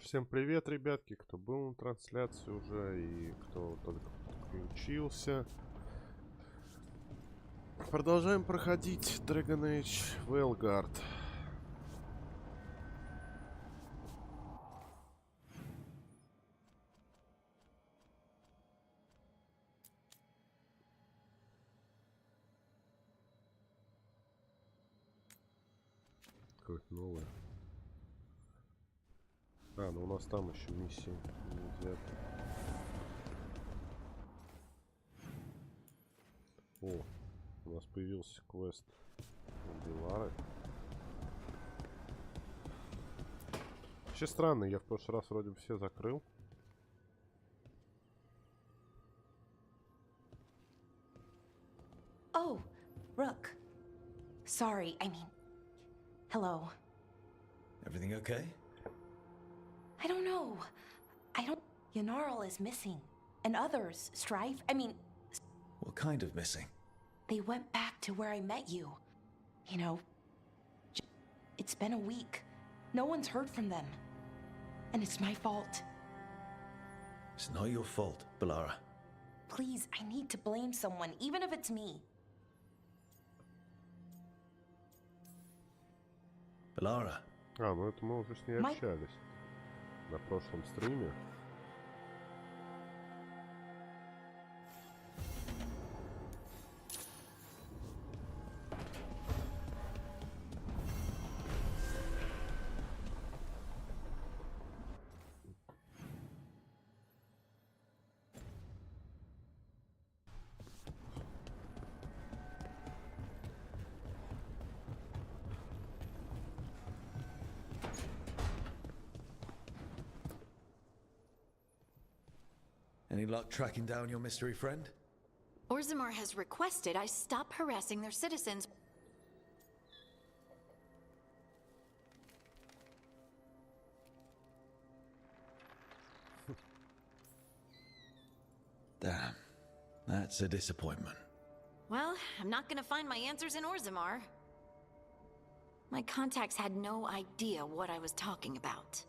Всем привет, ребятки, кто был на трансляции уже и кто только подключился. Продолжаем проходить Dragon Age Veilguard. Какое-то новое. Ну у нас там еще миссии не взяты. О, у нас появился квест Белары. Вообще странно, я в прошлый раз вроде бы все закрыл. Oh, Rook. Sorry, I mean, hello. Everything okay? I don't know. Yanarl is missing. And others, Strife, What kind of missing? they went back to where I met you. You know, it's been a week. No one's heard from them. And it's my fault. It's not your fault, Bellara. Please, I need to blame someone, even if it's me. Bellara. Ну это мы уже с ней общались на прошлом стриме. Any luck tracking down your mystery friend? Orzammar has requested I stop harassing their citizens. Damn. That's a disappointment. Well, I'm not gonna find my answers in Orzammar. My contacts had no idea what I was talking about.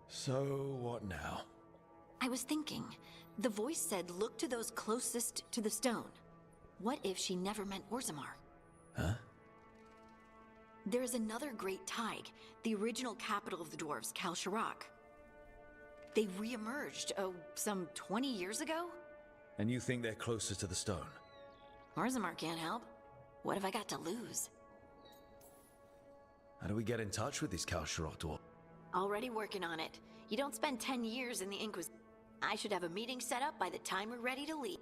So, what now? I was thinking, the voice said look to those closest to the stone. What if she never meant Orzammar? Huh? There is another great Tig, the original capital of the dwarves, Kal Shirak. They re-emerged, some 20 years ago? And you think they're closer to the stone? Orzammar can't help. What have I got to lose? How do we get in touch with these Kal Shirak dwarves? Already working on it. You don't spend 10 years in the Inquisition. I should have a meeting set up by the time we're ready to leave.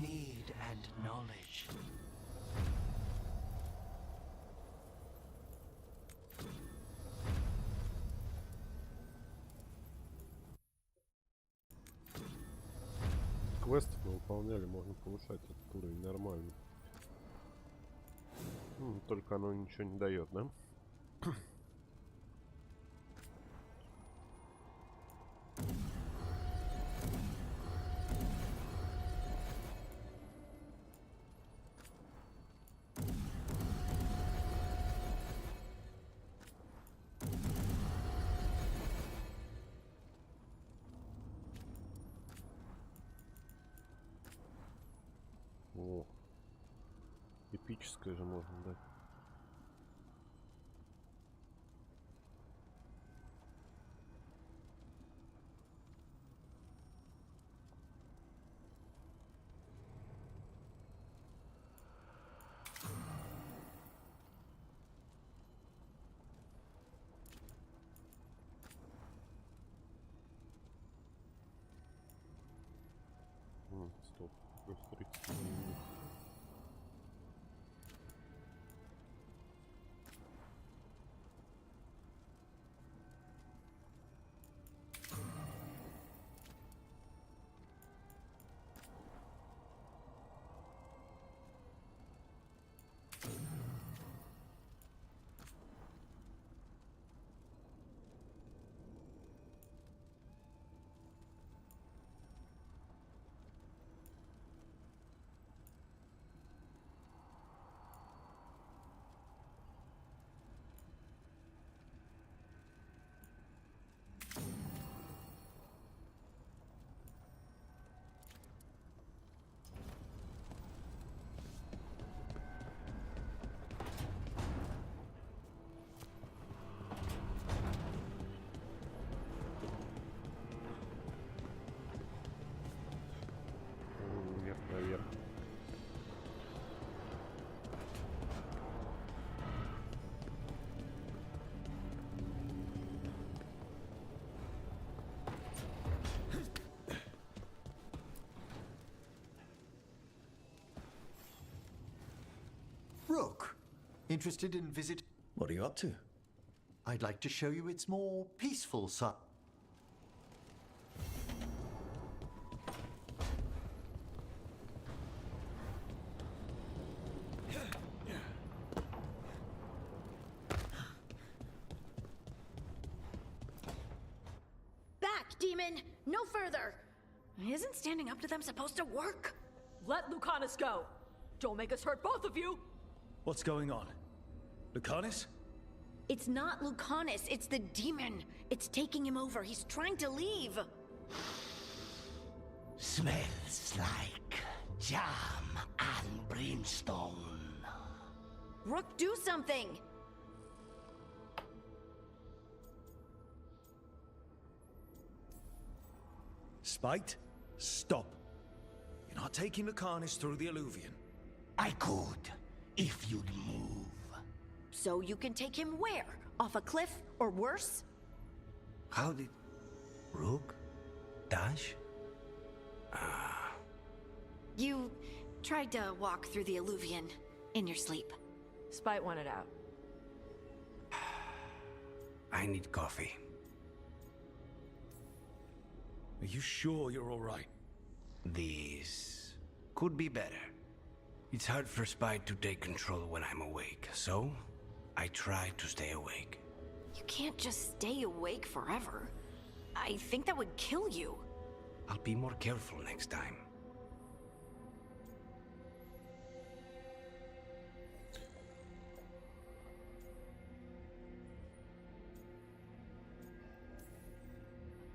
Need and knowledge. Квесты мы выполняли, можно повышать этот уровень нормально. Только оно ничего не дает, да? О, эпическое же можно дать. Стоп, плюс 30. Rook, interested in visit? What are you up to? I'd like to show you its more peaceful side. Back, demon! No further! Isn't standing up to them supposed to work? Let Lucanus go! Don't make us hurt both of you! What's going on? Lucanus? It's not Lucanus, it's the demon. It's taking him over. He's trying to leave. Smells like jam and brimstone. Rook, do something! Spite? Stop. You're not taking Lucanus through the Alluvion. I could, if you'd move. So you can take him where? Off a cliff, or worse? How did... Rook? Dash? You tried to walk through the Alluvion in your sleep. Spite wanted out. I need coffee. Are you sure you're all right? This could be better. It's hard for Spite to take control when I'm awake, so I try to stay awake. You can't just stay awake forever. I think that would kill you. I'll be more careful next time.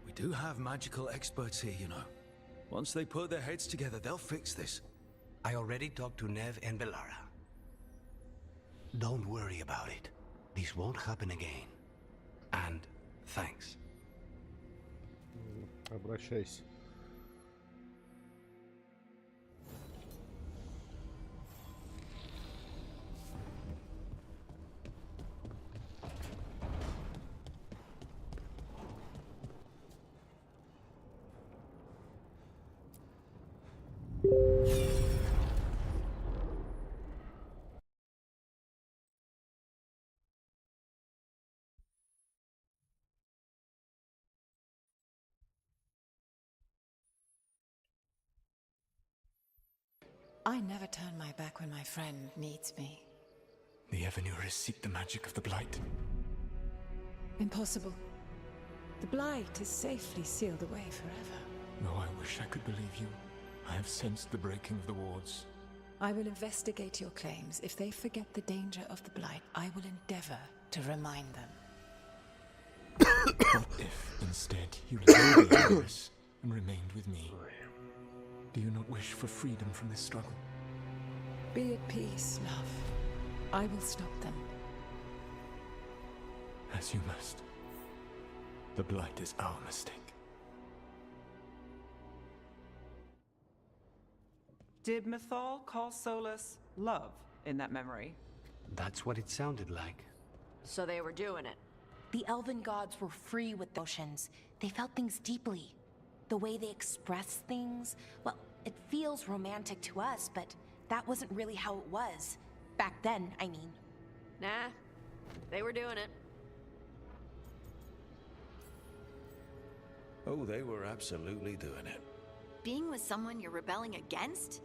We do have magical experts here, you know. Once they put their heads together, they'll fix this. I already talked to Nev and Belara. Don't worry about it. This won't happen again. And thanks. Обращайся. I never turn my back when my friend needs me. The Evanures seek the magic of the Blight. Impossible. The Blight is safely sealed away forever. Though I wish I could believe you. I have sensed the breaking of the wards. I will investigate your claims. If they forget the danger of the Blight, I will endeavor to remind them. What if, instead, you left the Evanures and remained with me? Do you not wish for freedom from this struggle? Be at peace, love. I will stop them. As you must. The Blight is our mistake. Did Mythal call Solus love in that memory? That's what it sounded like. So they were doing it. The elven gods were free with emotions. They felt things deeply. The way they express things, well, it feels romantic to us, but that wasn't really how it was. Back then, I mean. Nah, they were doing it. Oh, they were absolutely doing it. Being with someone you're rebelling against?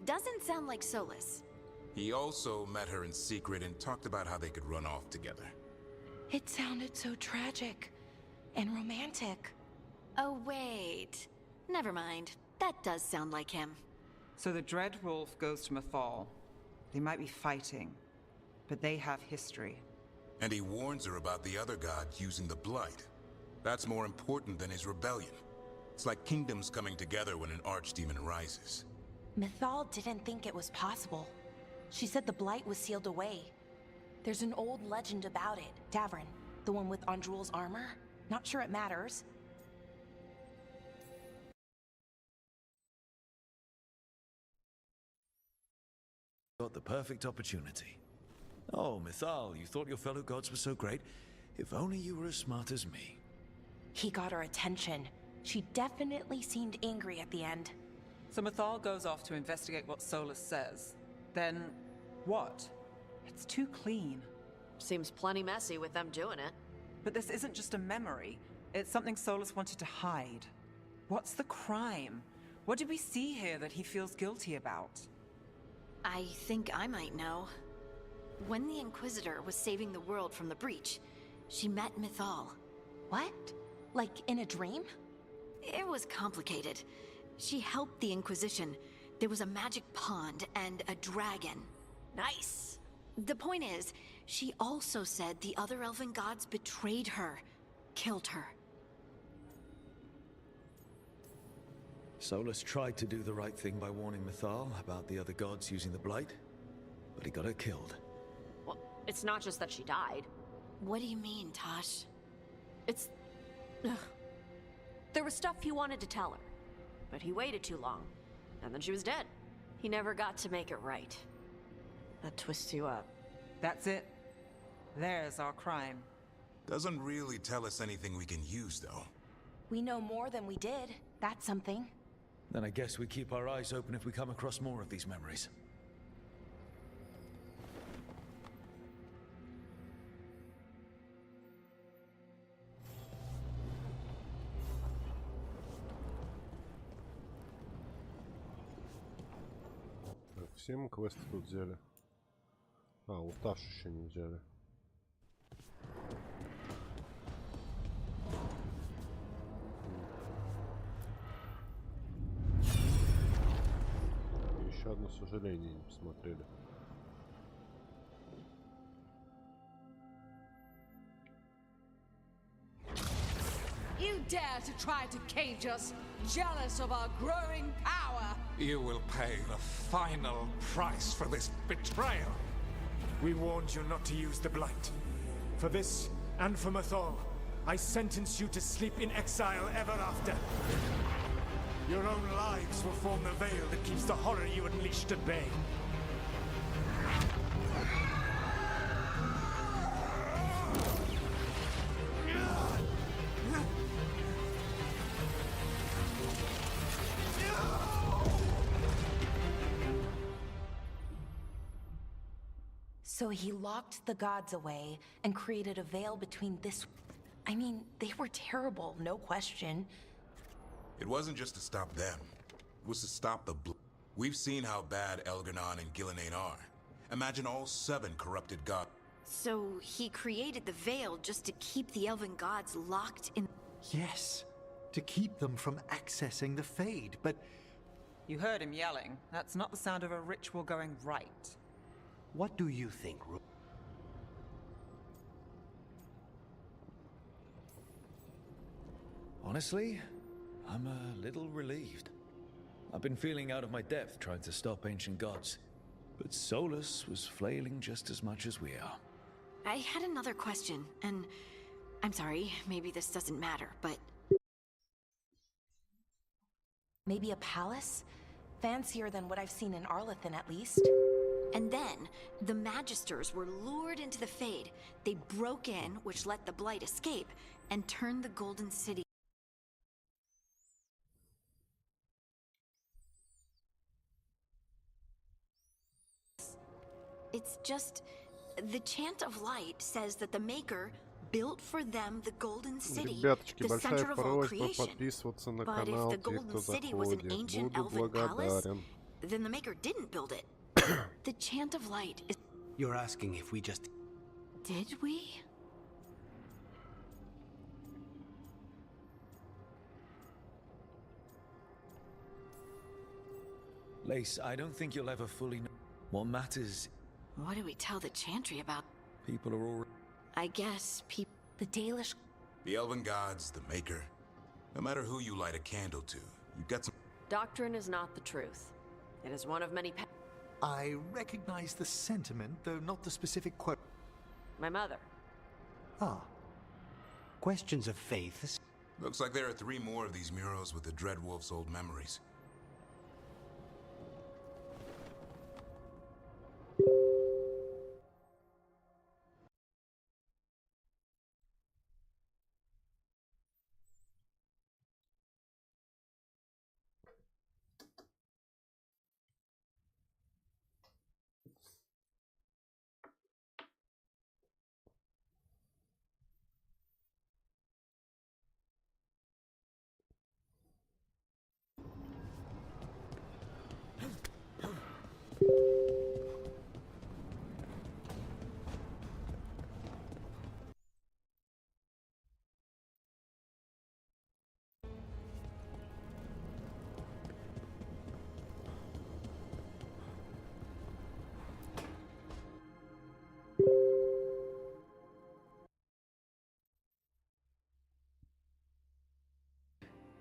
Doesn't sound like Solus. He also met her in secret and talked about how they could run off together. It sounded so tragic and romantic. Oh, wait. Never mind. That does sound like him. So the Dread Wolf goes to Mythal. They might be fighting, but they have history. And he warns her about the other god using the Blight. That's more important than his rebellion. It's like kingdoms coming together when an archdemon rises. Mythal didn't think it was possible. She said the Blight was sealed away. There's an old legend about it. Davrin, the one with Andrul's armor. Not sure it matters. Got the perfect opportunity. Oh, Mythal, you thought your fellow gods were so great? If only you were as smart as me. He got her attention. She definitely seemed angry at the end. So Mythal goes off to investigate what Solus says. Then, what? It's too clean. Seems plenty messy with them doing it. But this isn't just a memory. It's something Solus wanted to hide. What's the crime? What did we see here that he feels guilty about? I think I might know. When the Inquisitor was saving the world from the breach, she met Mythal. What? Like in a dream? It was complicated. She helped the Inquisition. There was a magic pond and a dragon. Nice. The point is, she also said the other elven gods betrayed her, killed her. Solus tried to do the right thing by warning Mythal about the other gods using the Blight, but he got her killed. Well, it's not just that she died. What do you mean, Tosh? It's... Ugh. There was stuff he wanted to tell her, but he waited too long, and then she was dead. He never got to make it right. That twists you up. That's it. There's our crime. Doesn't really tell us anything we can use, though. We know more than we did. That's something. Then I guess we keep our eyes open if we come across more of these memories. Все мы квесты тут взяли. А, Уташ еще не взяли. И еще одно сожаление не посмотрели. You dare to try to cage us, jealous of our growing power! You will pay the final price for this betrayal. We warned you not to use the Blight. For this, and for Mythal, I sentence you to sleep in exile ever after. Your own lives will form the veil that keeps the horror you unleashed at bay. So he locked the gods away and created a veil between this... I mean, they were terrible, no question. It wasn't just to stop them. It was to stop the We've seen how bad Elgar'nan and Gillenane are. Imagine all 7 corrupted gods. So he created the veil just to keep the elven gods locked in... Yes, to keep them from accessing the Fade, but... You heard him yelling. That's not the sound of a ritual going right. What do you think, Honestly, I'm a little relieved. I've been feeling out of my depth trying to stop ancient gods, but Solus was flailing just as much as we are. I had another question, and I'm sorry, maybe this doesn't matter, but... Maybe a palace? Fancier than what I've seen in Arlethan, at least. And then, the Magisters were lured into the Fade. They broke in, which let the Blight escape, and turned the Golden City. It's just... The Chant of Light says that the Maker built for them the Golden City, Ребяточки, the большая center of all просьба creation. подписываться на But канал, if the те, Golden кто City was an заходит. ancient Буду elven palace, благодарен. then the Maker didn't build it. The Chant of Light is... You're asking if we just... Did we? Lace, I don't think you'll ever fully know. What matters... What do we tell the Chantry about? People are all... I guess people... The Dalish... The elven gods, the Maker. No matter who you light a candle to, you've got some... Doctrine is not the truth. It is one of many I recognize the sentiment, though not the specific quote. My mother. Ah. Questions of faith... Looks like there are 3 more of these murals with the Dreadwolf's old memories.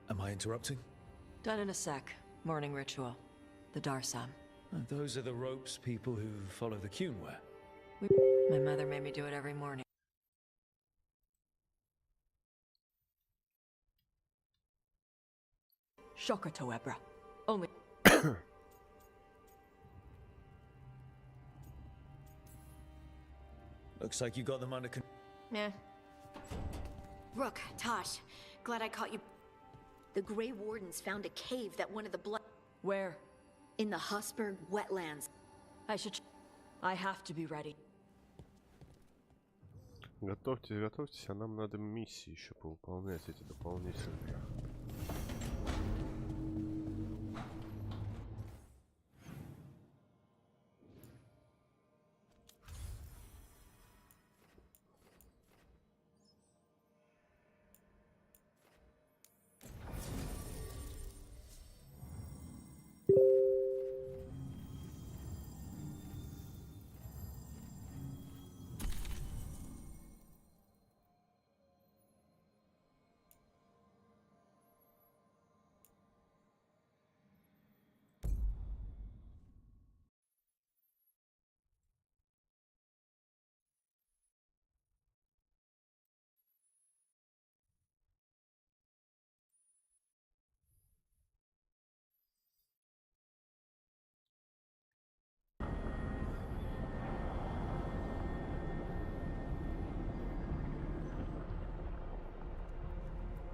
Am I interrupting? Done in a sec. Morning ritual. The Darsam. Those are the ropes people who follow the Qun wear. My mother made me do it every morning. Shocker to Ebra. Only. Looks like you got them under control. Yeah. Rook, Tosh, glad I caught you. The Grey Wardens found a cave that one of the blood... Where? In the Husberg wetlands. I have to be ready. Готовьтесь, готовьтесь, а нам надо миссии еще повыполнять, эти дополнительные.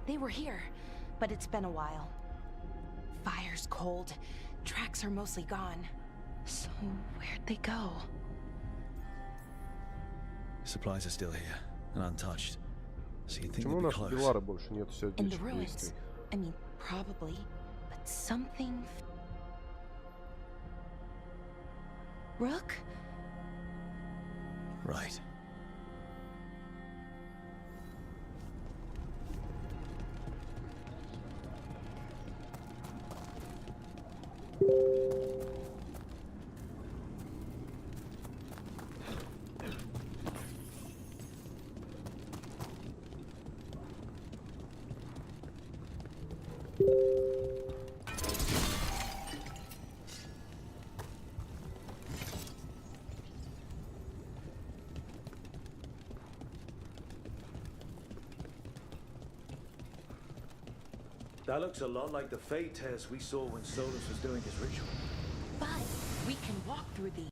They were here, but it's been a while. Fire's cold. Tracks are mostly gone. So, where'd they go? Supplies are still here and untouched. So you think Почему they'd be наши close? Белары больше нет In the сердечных ruins. действий? I mean, probably. But something... Rook? Right. That looks a lot like the fade test we saw when Solus was doing his ritual. But we can walk through the...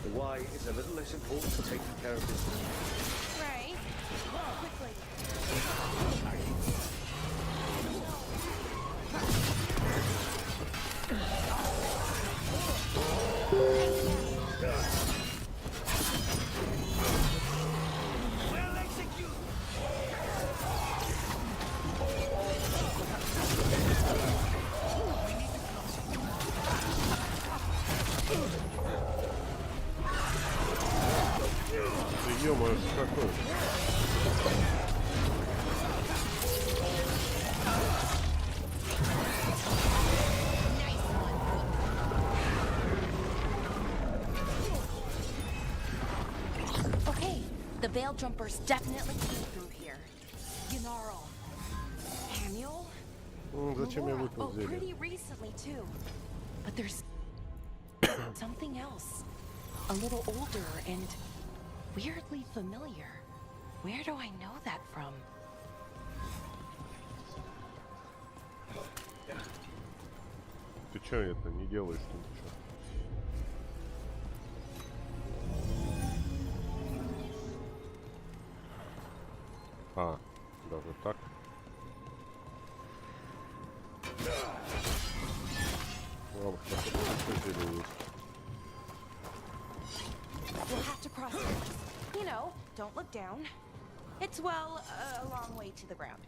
The why is a little less important for taking care of this. Right. Quickly. Ё-моё, что такое? Okay, the Veil Jumpers definitely came through here. Gnarl. Daniel? Зачем я Laura. выпал Oh, зелье? pretty recently too. But there's something else. A little older and weirdly familiar. Where do I know that from? Ты чё это не делаешь тут ничего? А, даже так? Ладно, хорошо, что зелье есть. We'll have to cross it. You know, don't look down. It's, well, a long way to the ground.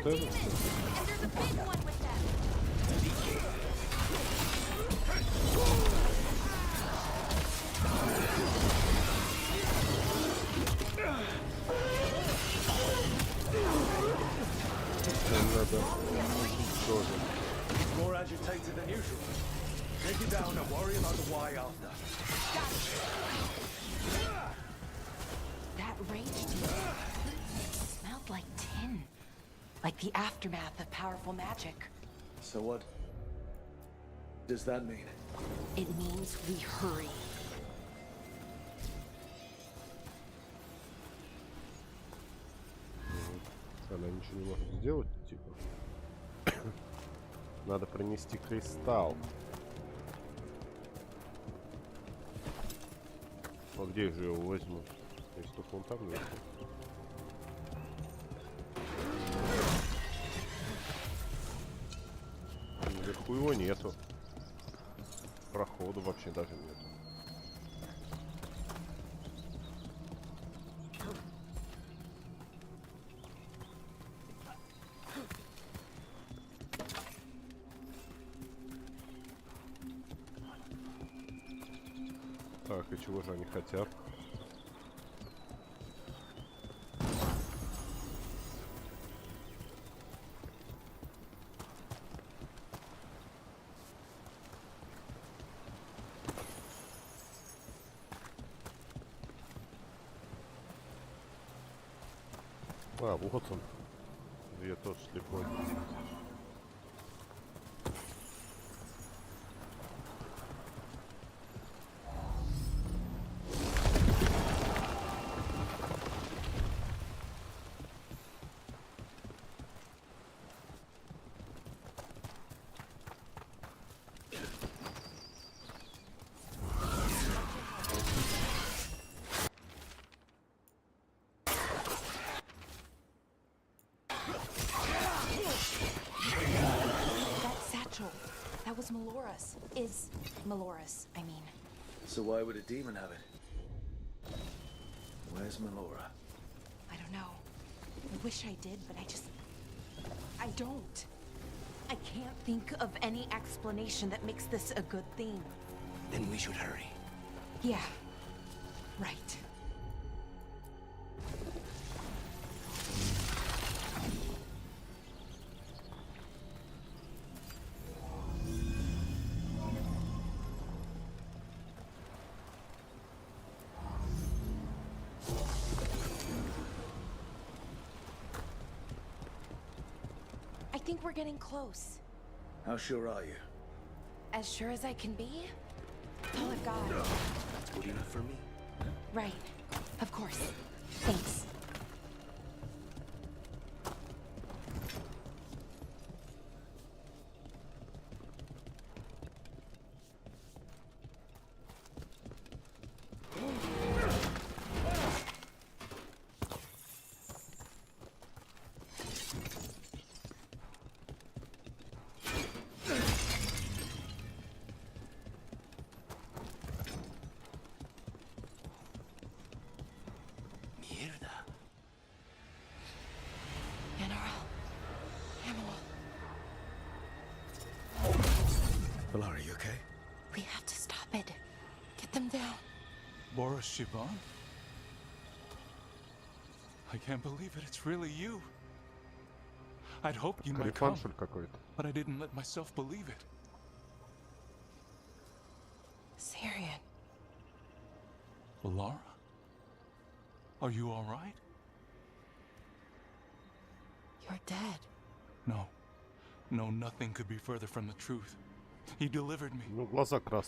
вот это всё. And there's a big one with them. Надо уничтожить. He's more agitated than usual. Take it down and worry about the why after. That rage demon smelled like tin. Like the aftermath of powerful magic. So what does that mean? It means we hurry. Она ничего не может сделать, типа. Надо принести кристалл. А где же я его возьму? Есть только он там, нет? Наверху его нету. Проходу вообще даже нет. Так, и чего же они хотят? А, вот он. Я тот слепой. That was Melora's. Is Melora's, I mean. So why would a demon have it? Where's Melora? I don't know. I wish I did, but I don't. I can't think of any explanation that makes this a good thing. Then we should hurry. Yeah. Right. I think we're getting close. How sure are you? As sure as I can be. That's all I've got. That's good enough for me. Right. Of course. Thanks. Melora, are you okay? We have to stop it. Get them down. Boris Shiban? I can't believe it. It's really you. I'd hoped you might come, but I didn't let myself believe it. Syrian. Laura? Are you all right? You're dead. No. No, nothing could be further from the truth. He delivered me.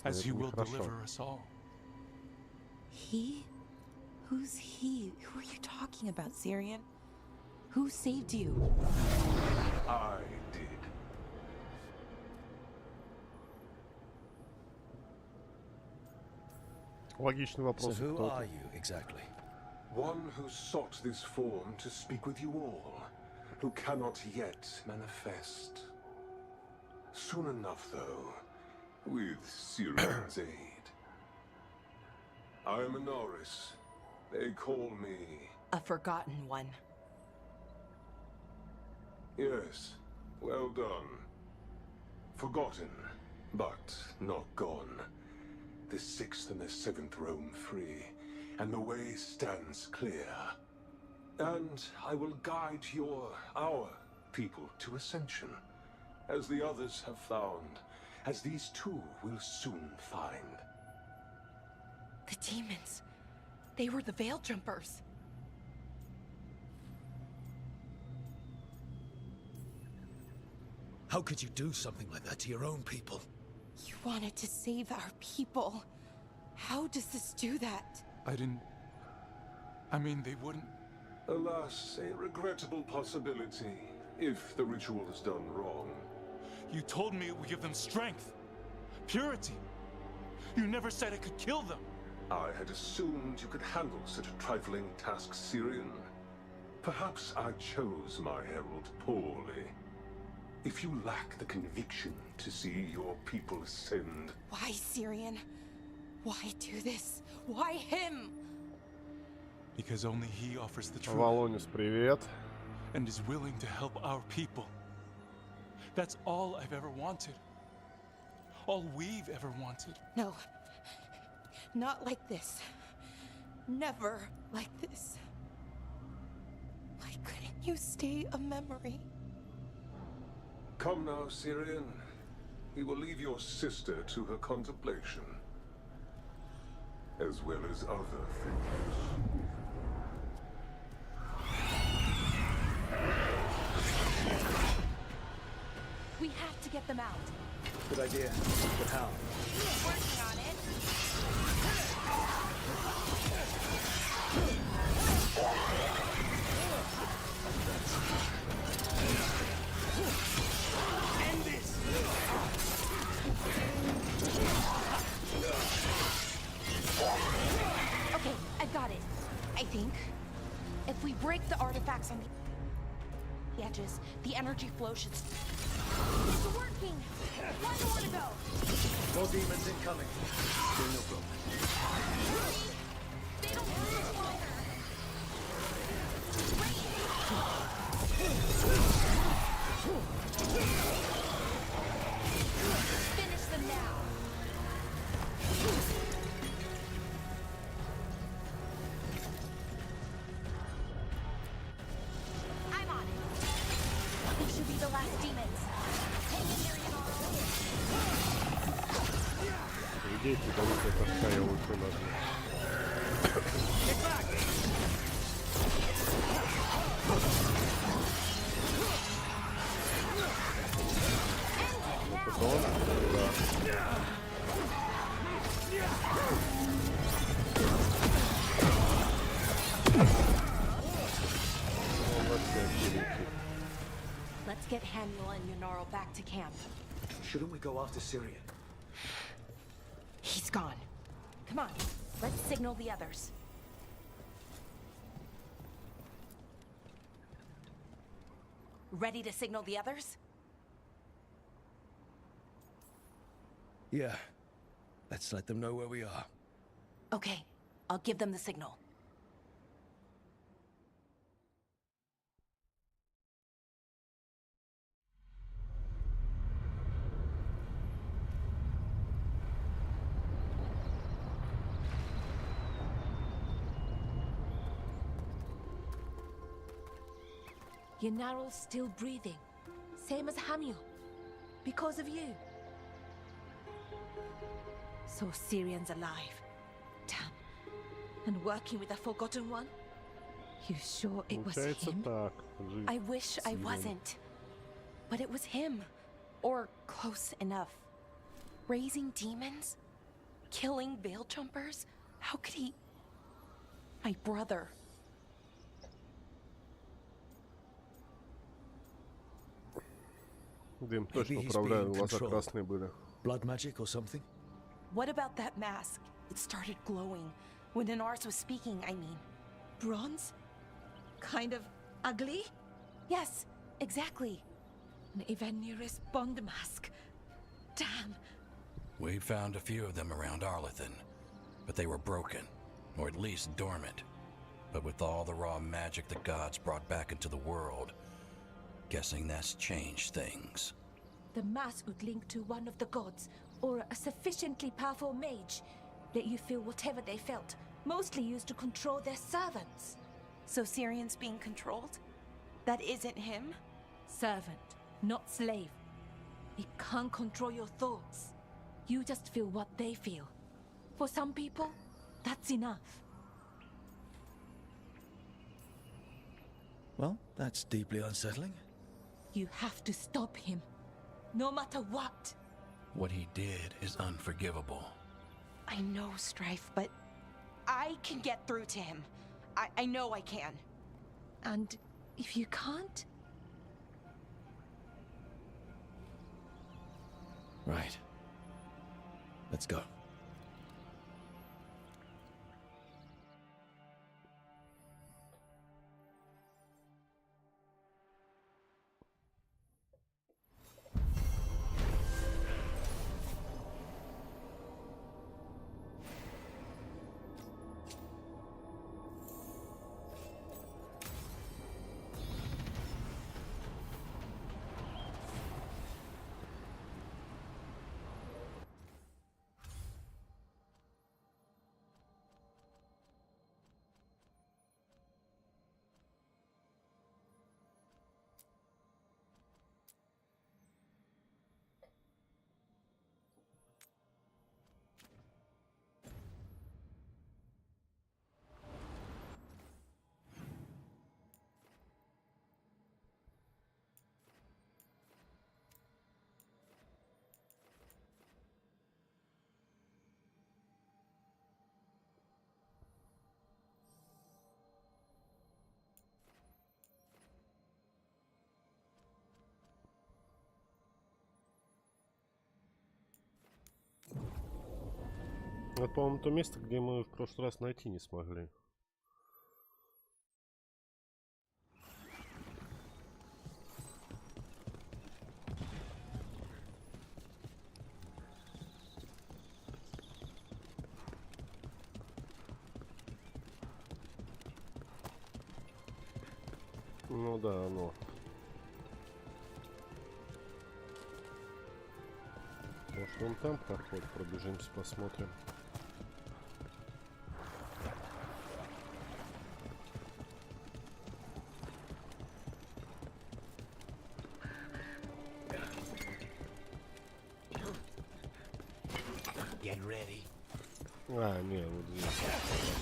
As he will deliver us all. He? Who's he? Who are you talking about, Syrian? Who saved you? I did. Логичный вопрос. So who are you exactly? One who sought this form to speak with you all, who cannot yet manifest. Soon enough, though, with Syrian's aid. I am a Norris. They call me... A forgotten one. Yes, well done. Forgotten, but not gone. The 6th and the 7th roam free, and the way stands clear. And I will guide our people to ascension, as the others have found, as these two will soon find. The demons. They were the Veil Jumpers. How could you do something like that to your own people? You wanted to save our people. How does this do that? I mean, they wouldn't... Alas, a regrettable possibility, if the ritual is done wrong. You told me it would give them strength, purity. You never said it could kill them. I had assumed you could handle such a trifling task, Syrian. Perhaps I chose my herald poorly. If you lack the conviction to see your people ascend... Why, Syrian? Why do this? Why him? Because only he offers the truth. Волонец, привет. And is willing to help our people. That's all I've ever wanted. All we've ever wanted. No. Not like this. Never like this. Why couldn't you stay a memory? Come now, Syrian. We will leave your sister to her contemplation. As well as other things. We have to get them out. Good idea. But how? Working on it. End this! Okay, I got it. I think. If we break the artifacts on the edges, the energy flow should... It's working! One more to go! More demons incoming. Still no problem. Hurry! They don't last longer! Finish them now! I'm on it! These should be the last demons. Hang in there, Идите, давайте таска, я ульту нажму. Потом, да. Let's get Haniel and Yunaro back to camp. Shouldn't we go after Syrian? He's gone. Come on, let's signal the others. Ready to signal the others? Yeah. Let's let them know where we are. Okay, I'll give them the signal. Yunaro's still breathing. Same as Haniel. Because of you. So Syrian's alive. Damn. And working with the Forgotten One? You sure it was him? I wish I wasn't. But it was him. Or close enough. Raising demons? Killing Veil Jumpers? How could he... My brother. Дым точно управляю, глаза красные были. Blood magic or something? What about that mask? It started glowing. When Inars was speaking, I mean. Bronze? Kind of ugly? Yes, exactly. An Evenuris Bond mask. Damn. We found a few of them around Arlethan, but they were broken, or at least dormant. But with all the raw magic the gods brought back into the world, Guessing that's changed things. The mask would link to one of the gods, or a sufficiently powerful mage. Let you feel whatever they felt, mostly used to control their servants. So Syrian's being controlled? That isn't him? Servant, not slave. It can't control your thoughts. You just feel what they feel. For some people, that's enough. Well, that's deeply unsettling. You have to stop him, no matter what. What he did is unforgivable. I know, Strife, but I can get through to him. I know I can. And if you can't? Right. Let's go. Это, по-моему, то место, где мы в прошлый раз найти не смогли. Ну да, оно. Может, вон там проход, пробежимся, посмотрим. А, не, вот здесь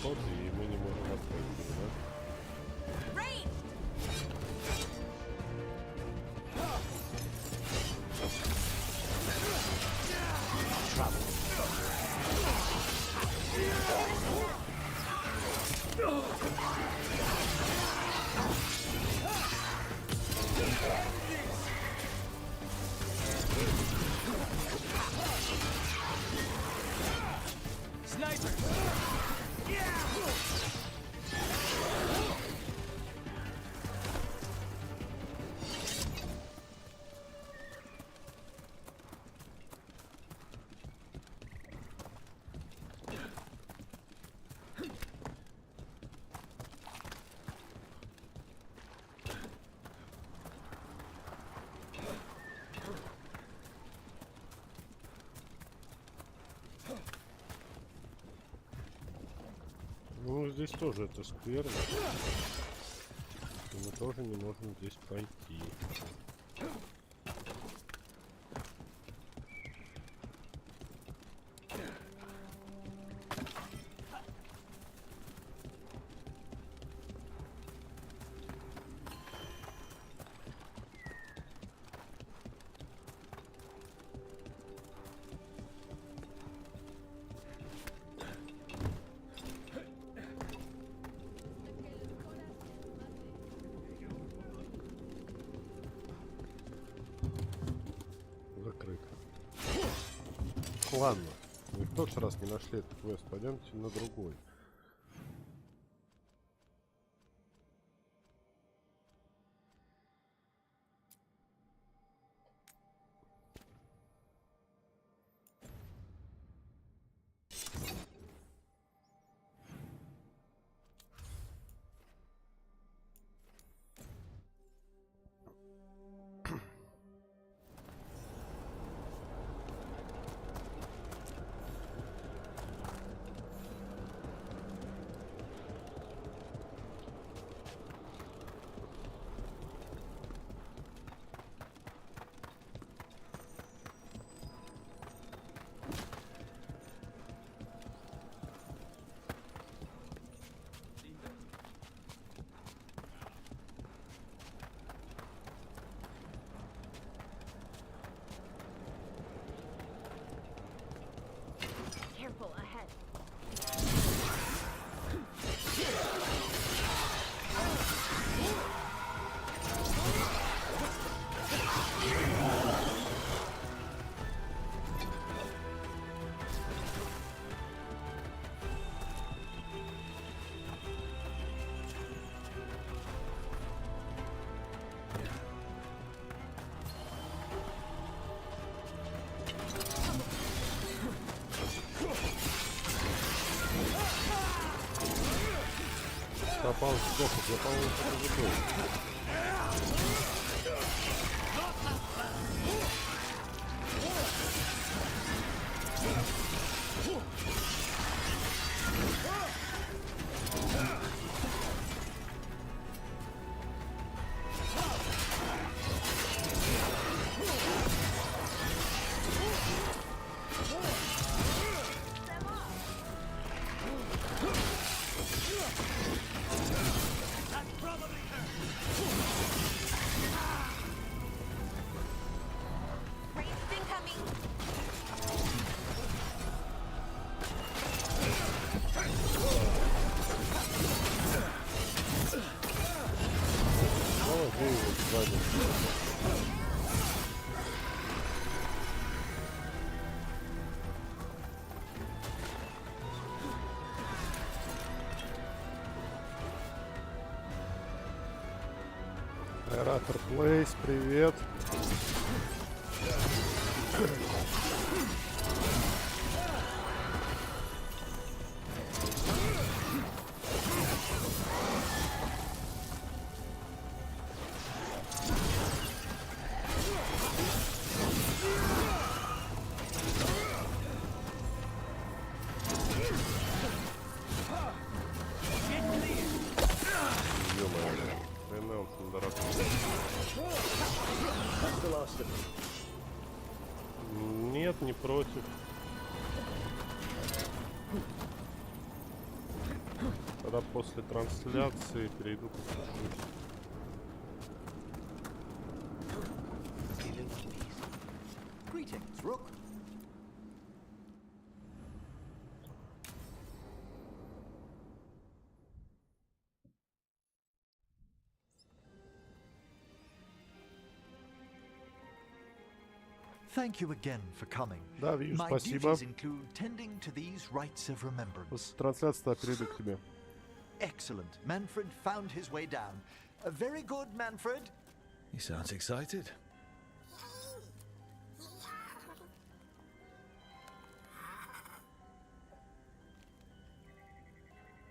проход, и мы не можем открыть, да? Ну, здесь тоже это скверно. И мы тоже не можем здесь пройти. Ладно, мы в тот раз не нашли этот квест, пойдемте на другой. пропал сдохов, я, по-моему, что-то забыл. Оператор Плейс, привет. Нет, не против. Тогда после трансляции перейду к подписочку. Greetings, Rook. Thank you again for coming. Да, вижу, My спасибо. duties include tending to these rites of remembrance. После трансляции перейду к тебе. Excellent. Manfred found his way down. Very good, Manfred. He sounds excited.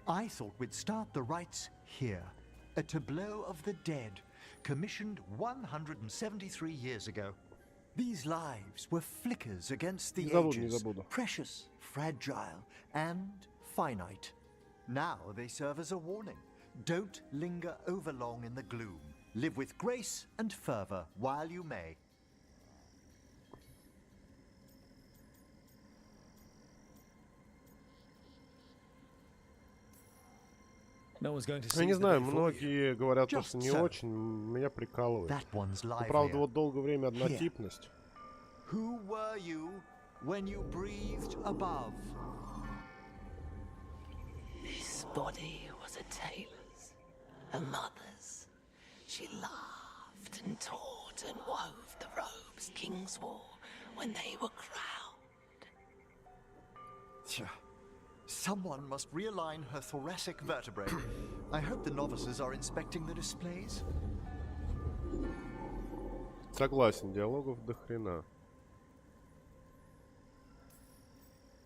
I thought we'd start the rites here. A tableau of the dead, commissioned 173 years ago. These lives were flickers against the ages, precious, fragile, and finite. Now they serve as a warning. Don't linger overlong in the gloom. Live with grace and fervor while you may. No one's going to Я не see знаю, многие говорят, что не очень, меня прикалывает. Но, правда, вот долгое время однотипность. Who were you when you breathed above? This body was a tailor's, a mother's. She laughed and taught and wove the robes kings wore when they were crowned. Someone must realign her thoracic vertebrae. I hope the novices are inspecting the displays. Согласен, диалогов до хрена.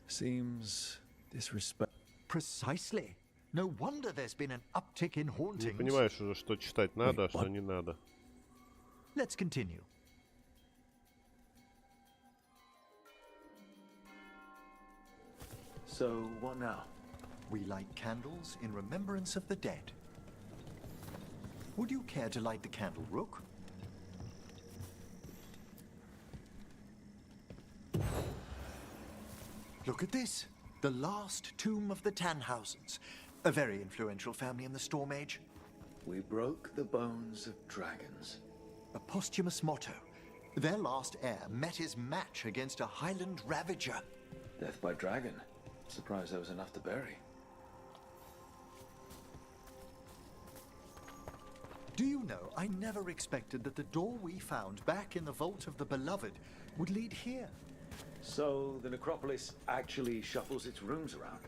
Seems disrespect. Precisely. No wonder there's been an uptick in hauntings. Не понимаешь уже, что читать надо, а что не надо. Let's continue. So, what now? We light candles in remembrance of the dead. Would you care to light the candle, Rook? Look at this. The last tomb of the Tannhausens. A very influential family in the Storm Age. We broke the bones of dragons. A posthumous motto. Their last heir met his match against a Highland Ravager. Death by dragon. Surprised there was enough to bury. Do you know, I never expected that the door we found back in the Vault of the Beloved would lead here. So, the necropolis actually shuffles its rooms around?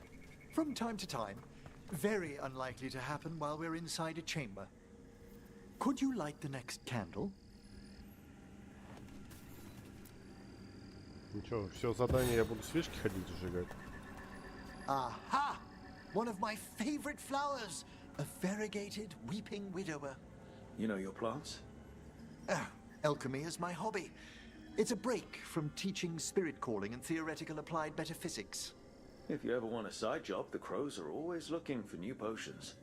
From time to time. Very unlikely to happen while we're inside a chamber. Could you light the next candle? Ничего, все задание я буду с фишки ходить сжигать. Aha! One of my favorite flowers! A variegated weeping widower. You know your plants? Alchemy is my hobby. It's a break from teaching spirit calling and theoretical applied metaphysics. If you ever want a side job, the crows are always looking for new potions.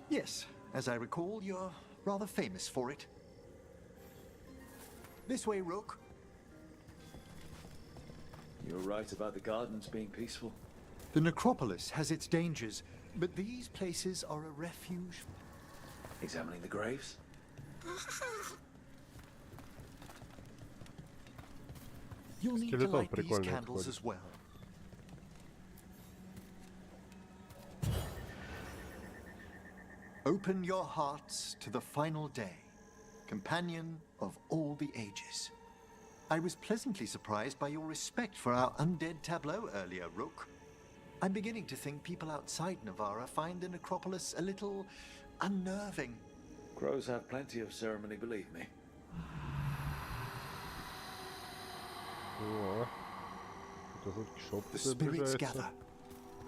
Yes, as I recall, you're rather famous for it. This way, Rook. You're right about the gardens being peaceful. The necropolis has its dangers, but these places are a refuge. Examining the graves? You'll need to light these candles as well. Open your hearts to the final day, companion of all the ages. I was pleasantly surprised by your respect for our undead tableau earlier, Rook. I'm beginning to think people outside Navarra find the necropolis a little unnerving. Crows have plenty of ceremony, believe me. The spirits gather.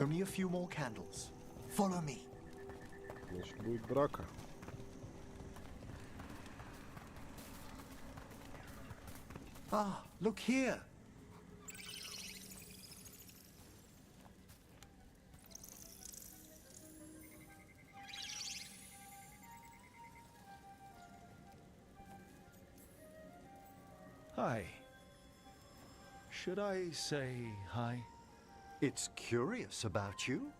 Only a few more candles. Follow me. Значит, будет драка. Ah, look here. Hi. Should I say hi? It's curious about you.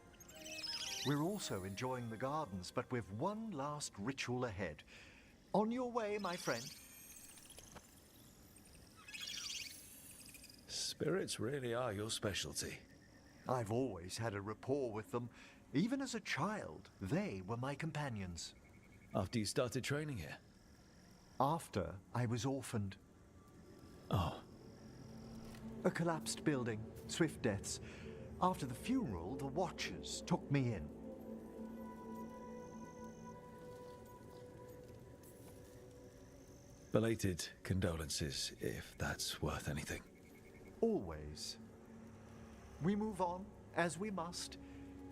We're also enjoying the gardens, but with one last ritual ahead. On your way, my friend. Spirits really are your specialty. I've always had a rapport with them. Even as a child, they were my companions. After you started training here? After I was orphaned. Oh. A collapsed building, swift deaths. After the funeral, the Watchers took me in. Belated condolences, if that's worth anything. Always. We move on, as we must,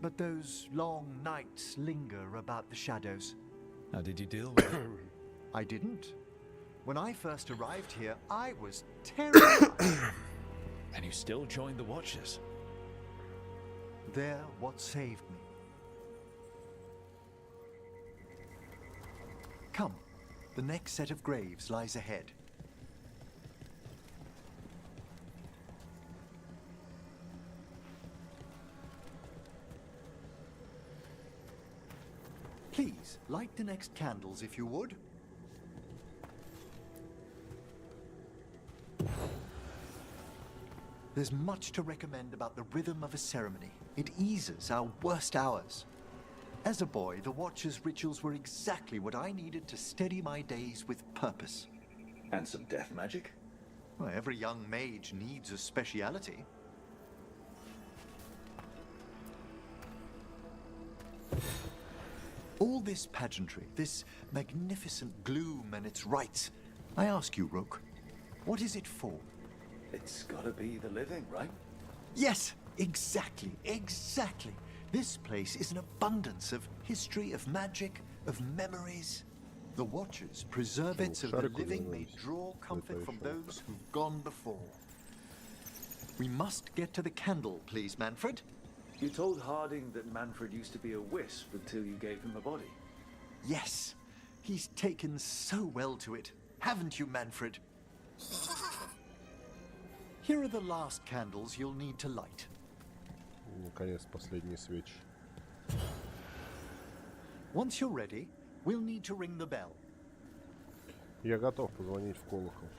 but those long nights linger about the shadows. How did you deal with it? I didn't. When I first arrived here, I was terrified. And you still joined the Watchers? They're what saved me. Come, the next set of graves lies ahead. Please, light the next candles if you would. There's much to recommend about the rhythm of a ceremony. It eases our worst hours. As a boy, the Watcher's rituals were exactly what I needed to steady my days with purpose. And some death magic? Well, every young mage needs a speciality. All this pageantry, this magnificent gloom and its rites, I ask you, Rook, what is it for? It's gotta be the living, right? Yes, exactly, exactly. This place is an abundance of history, of magic, of memories. The Watchers preserve it so the living may draw comfort from those who've gone before. We must get to the candle, please, Manfred. You told Harding that Manfred used to be a wisp until you gave him a body. Yes, he's taken so well to it. Haven't you, Manfred? Here are the last candles you'll need to light. Наконец, последние свечи. Once you're ready, we'll need to ring the bell. Я готов позвонить в колокол.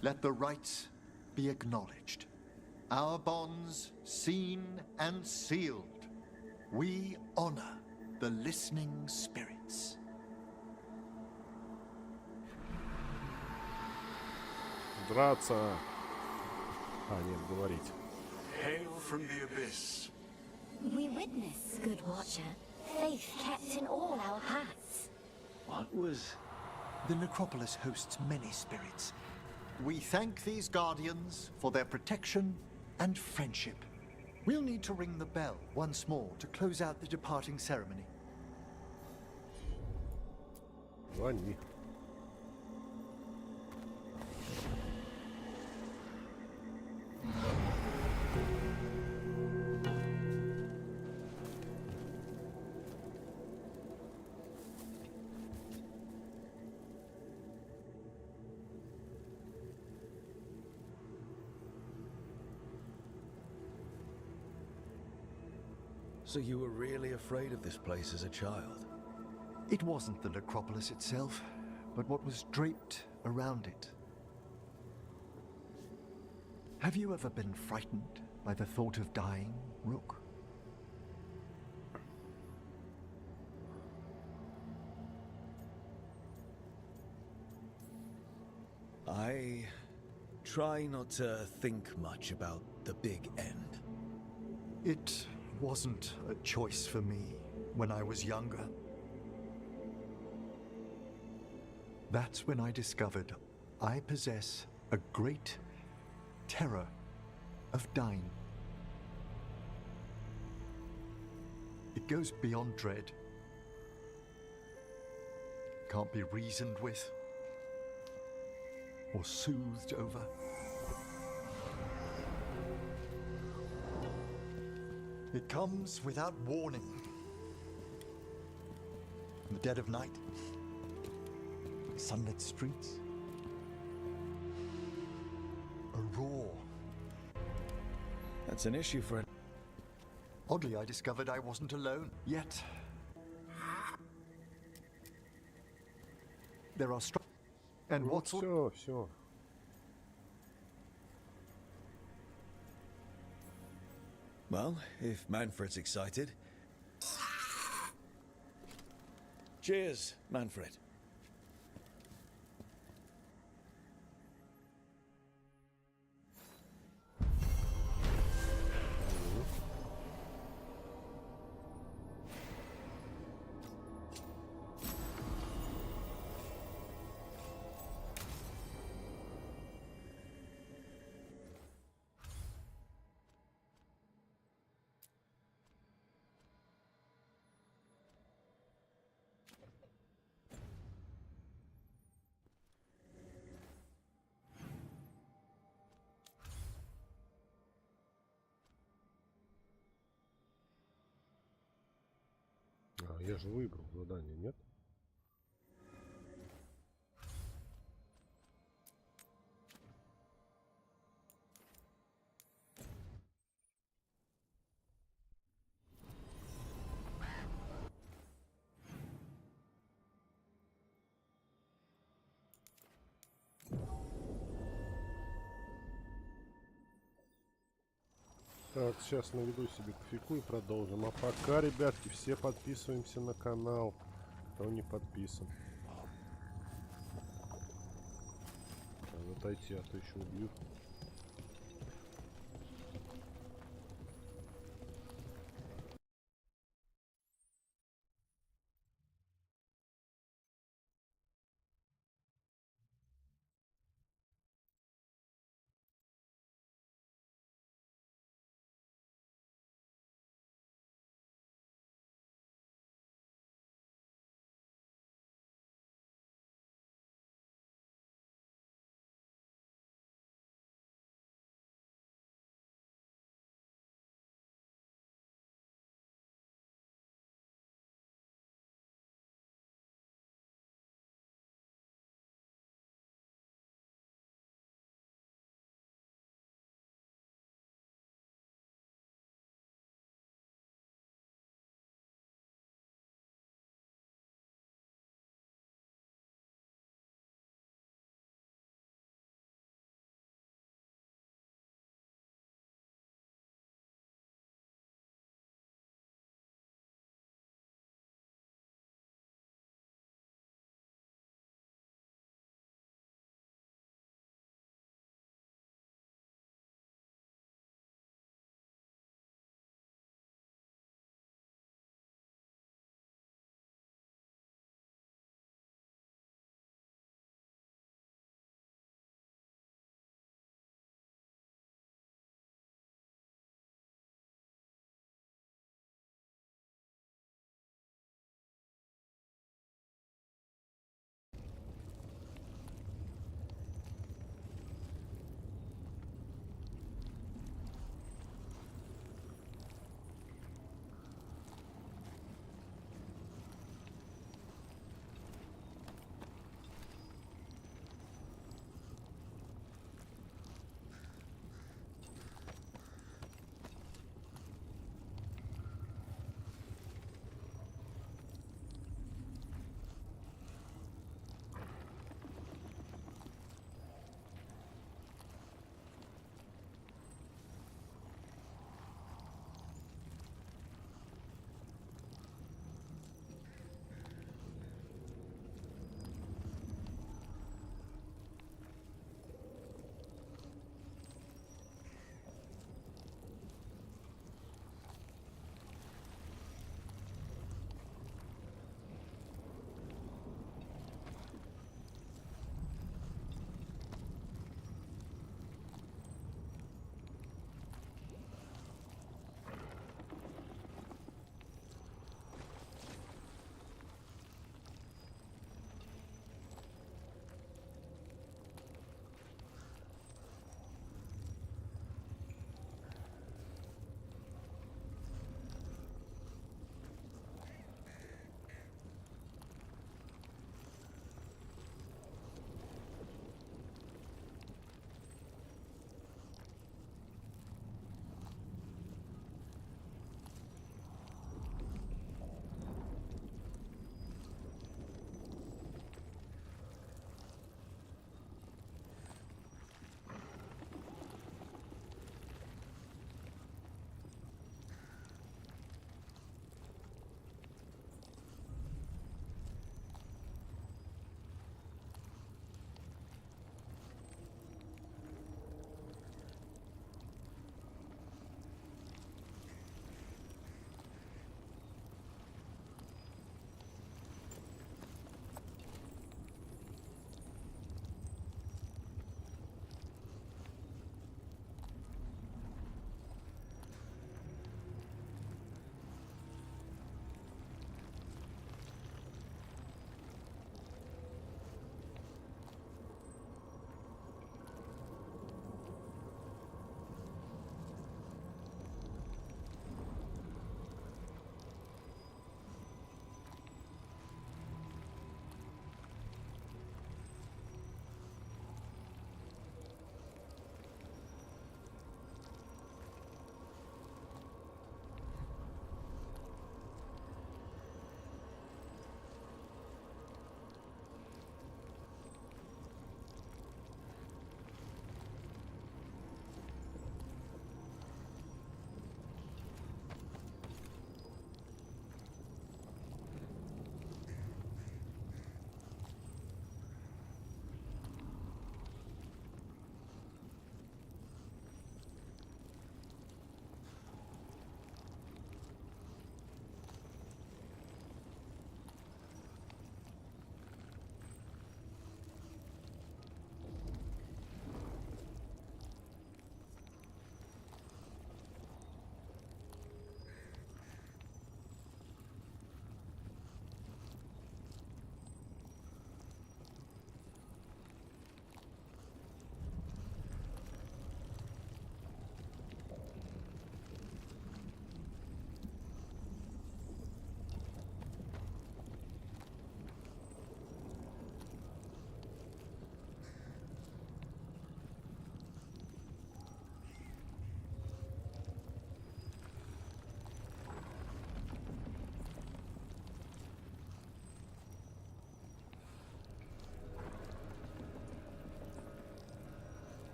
Let the rites be acknowledged. Our bonds seen and sealed. We honor the listening spirits. Драться. А, нет, говорить. Hail from the abyss. We witness, good watcher, faith kept in all our paths. What was... The necropolis hosts many spirits. We thank these guardians for their protection and friendship. We'll need to ring the bell once more to close out the departing ceremony. Звони. So you were really afraid of this place as a child? It wasn't the necropolis itself, but what was draped around it. Have you ever been frightened by the thought of dying, Rook? I try not to think much about the big end. It wasn't a choice for me when I was younger. That's when I discovered I possess a great terror of dying. It goes beyond dread. Can't be reasoned with or soothed over. It comes without warning. In the dead of night, sunlit streets, a roar. That's an issue for... Oddly, I discovered I wasn't alone. Yet, there are and Ну, what's... Все. Well, if Manfred's excited... Cheers, Manfred. Я же выбрал задание, нет? Так, сейчас наведу себе кофейку и продолжим. А пока, ребятки, все подписываемся на канал, кто не подписан. Надо отойти, а то еще убьют.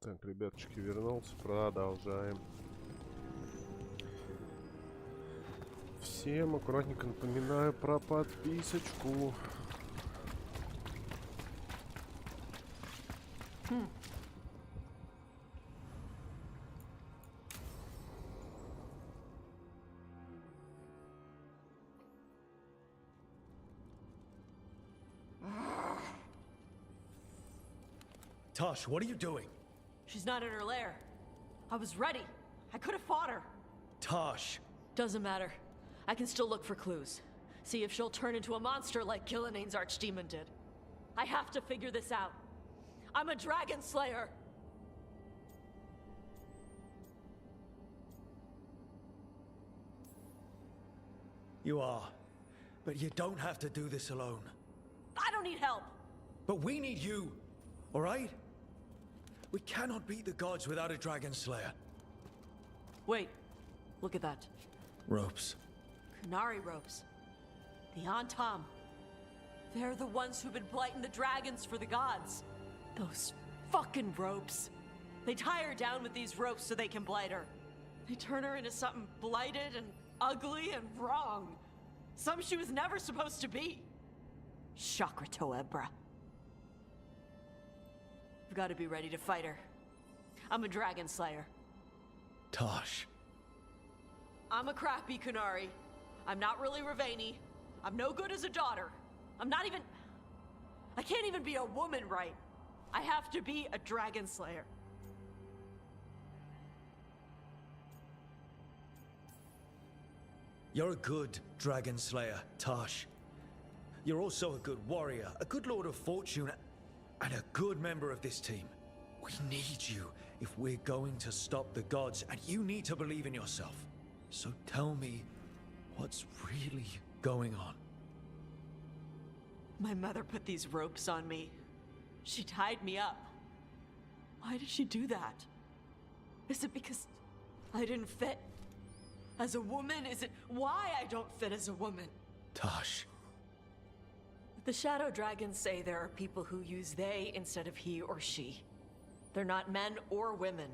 Так, ребяточки, вернулся. Продолжаем. Всем аккуратненько напоминаю про подписочку. Tosh, what are you doing? She's not in her lair. I was ready. I could have fought her. Tosh! Doesn't matter. I can still look for clues. See if she'll turn into a monster like Gillian's archdemon did. I have to figure this out. I'm a dragon slayer. You are. But you don't have to do this alone. I don't need help. But we need you, all right? We cannot beat the gods without a dragon slayer. Wait. Look at that. Ropes. Kunari ropes. The Antam. They're the ones who've been blighting the dragons for the gods. Those fucking ropes. They tie her down with these ropes so they can blight her. They turn her into something blighted and ugly and wrong. Something she was never supposed to be. Chakra Toebra. I've got to be ready to fight her. I'm a dragon slayer. Tosh. I'm a crappy Kunari. I'm not really Ravani. I'm no good as a daughter. I'm not even... I can't even be a woman right. I have to be a dragon slayer. You're a good dragon slayer, Tosh. You're also a good warrior, a good lord of fortune, and a good member of this team. We need you if we're going to stop the gods, and you need to believe in yourself. So tell me, what's really going on? My mother put these ropes on me. She tied me up. Why did she do that? Is it because I didn't fit as a woman? Is it why I don't fit as a woman? Tosh. The Shadow Dragons say there are people who use they instead of he or she. They're not men or women.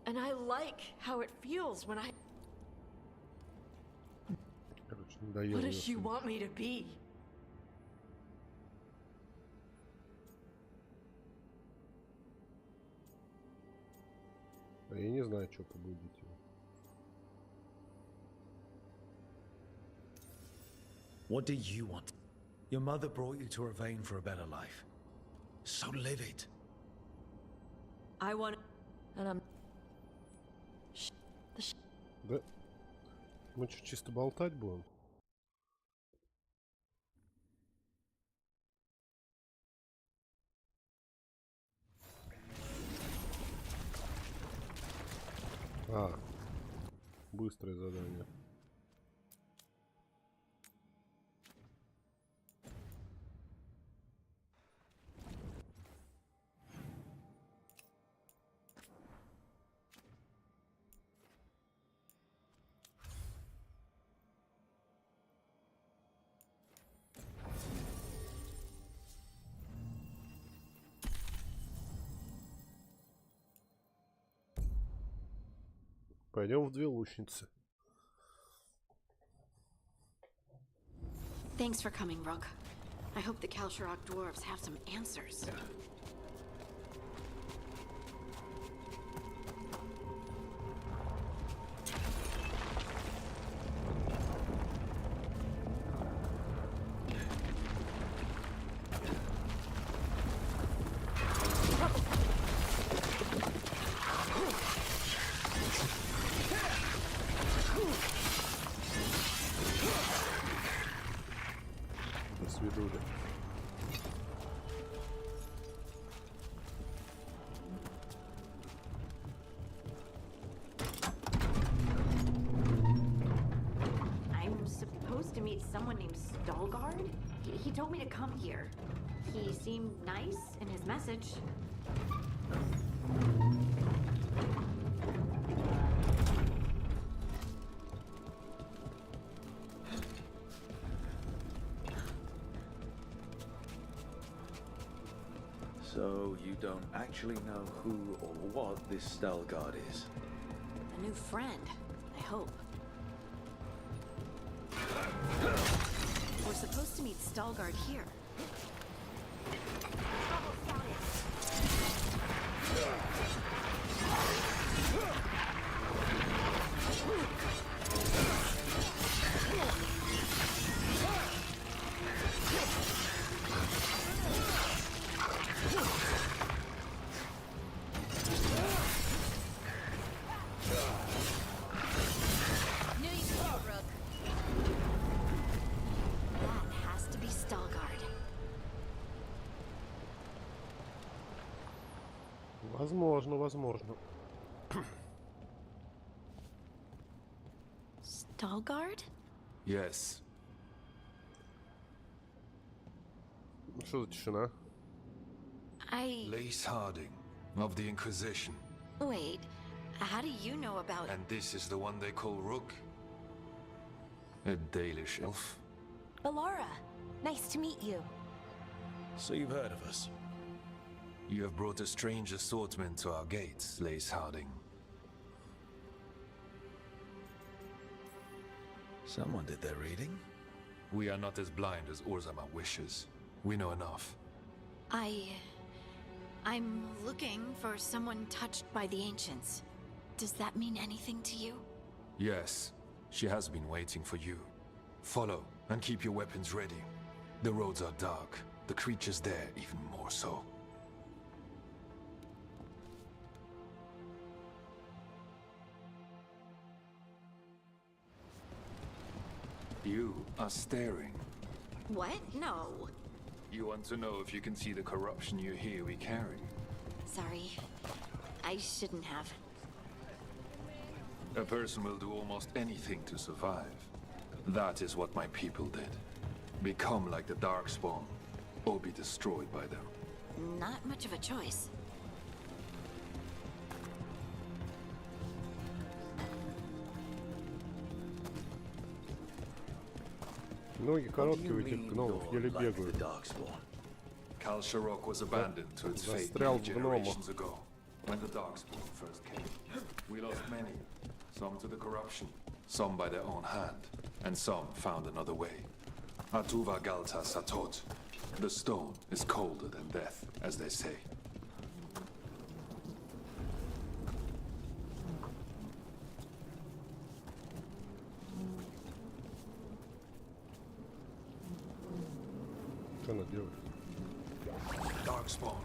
And I like how it feels when I... What does she want me to be? Я не знаю, что побудить его. What do you want? Your mother brought you to Ravane for a better life. So live it. I want... And I'm... Да? Мы что, чисто болтать будем? А, быстрое задание. Пойдем в две лучницы. Thanks for coming, Rook. I hope the Kalsharok dwarves have some answers. Someone named Veilguard? He told me to come here. He seemed nice in his message. So you don't actually know who or what this Veilguard is? A new friend, I hope. We're supposed to meet Veilguard here. Возможно, возможно. Veilguard? Yes. Что за тишина? Lace Harding, of the Inquisition. Wait, how do you know about... And this is the one they call Rook? A Dalish elf? Bellara, nice to meet you. So you've heard of us? You have brought a strange assortment to our gates, Lace Harding. Someone did their reading? We are not as blind as Orzama wishes. We know enough. I'm looking for someone touched by the Ancients. Does that mean anything to you? Yes, she has been waiting for you. Follow, and keep your weapons ready. The roads are dark, the creatures there even more so. You are staring. What? No. You want to know if you can see the corruption you hear we carry? Sorry. I shouldn't have. A person will do almost anything to survive. That is what my people did. Become like the Darkspawn, or be destroyed by them. Not much of a choice. Ноги короткие у этих гномов, еле бегают. Kalsharok was abandoned to its fate many generations ago, when the Darkspawn first came. We lost many, some to the corruption, some by their own hand, and some found another way. Atuva Galta Satot. The stone is colder than death, as they say. Что она делает? Darkspawn.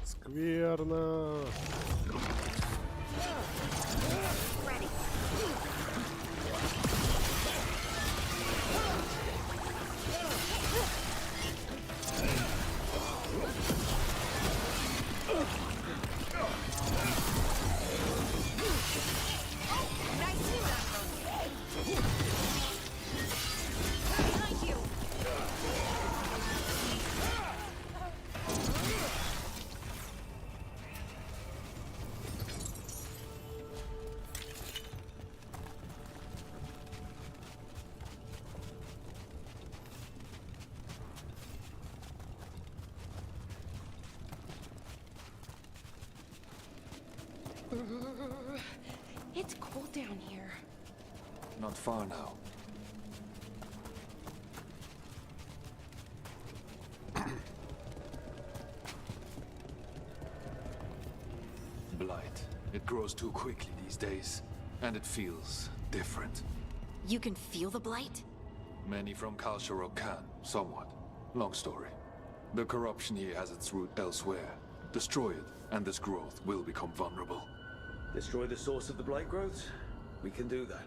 Скверно. It's cold down here. Not far now. Blight. It grows too quickly these days, and it feels different. You can feel the blight? Many from Kalsharok can, somewhat. Long story. The corruption here has its root elsewhere. Destroy it, and this growth will become vulnerable. Destroy the source of the blight growths? We can do that.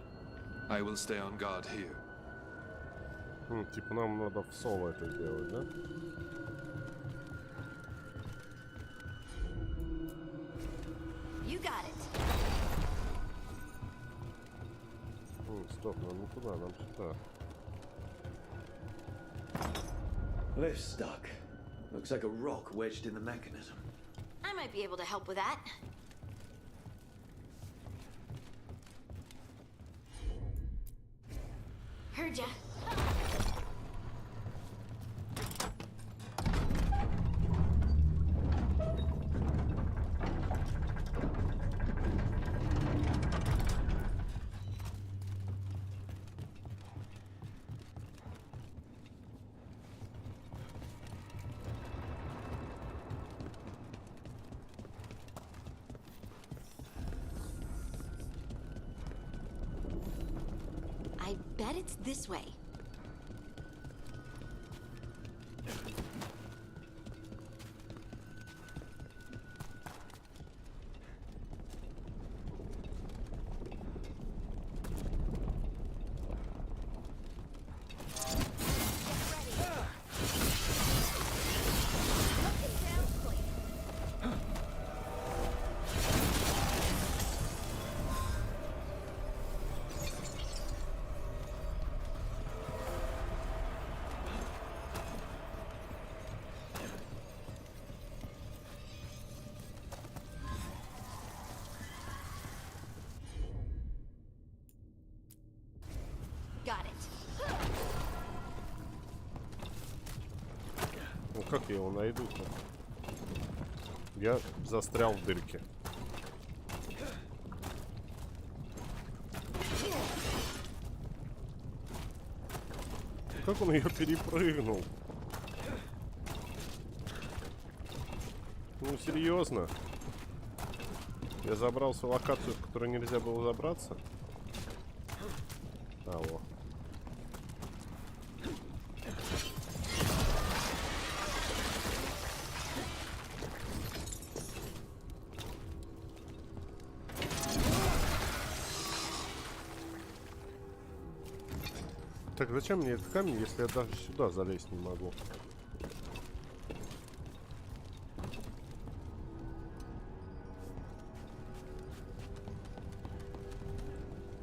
I will stay on guard here. Типа нам надо в соло это сделать, да? You got it. Стоп, нам не туда, нам сюда. Lift's stuck. Looks like a rock wedged in the mechanism. I might be able to help with that. Heard ya. I bet it's this way. Got it. Ну как я его найду-то? Я застрял в дырке. Как он ее перепрыгнул? Ну серьезно? Я забрался в локацию, в которой нельзя было забраться? А, во. Так, зачем мне этот камень, если я даже сюда залезть не могу?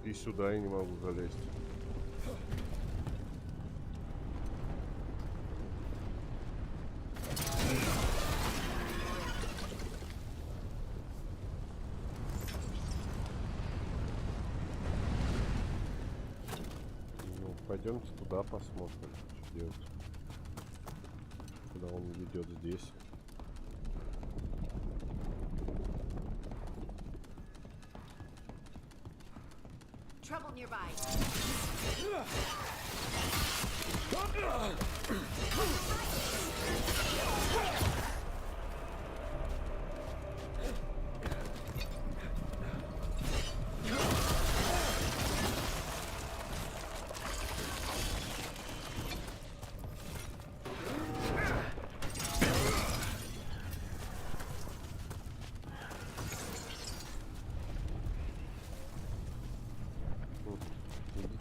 И сюда я не могу залезть. Ну, пойдемте туда посмотрим, что делать. Куда он ведет здесь. Trouble nearby.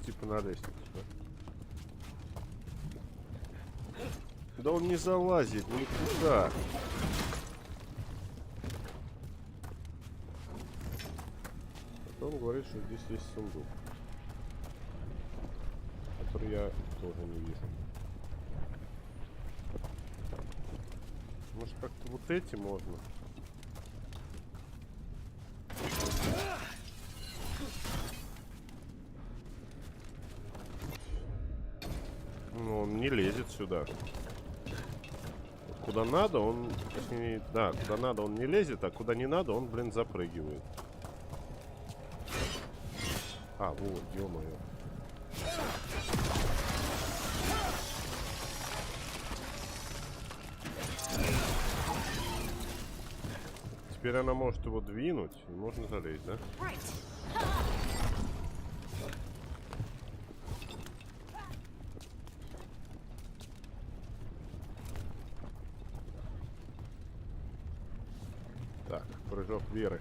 Типа на лестницу, да? Да он не залазит никуда. Потом говорит, что здесь есть сундук, который я тоже не вижу. Может, как-то вот эти можно? Ну, он не лезет сюда. Куда надо, он... Точнее, да, куда надо, он не лезет, а куда не надо, он, блин, запрыгивает. А, вот, ё-моё. Теперь она может его двинуть, и можно залезть, да? Так, прыжок веры.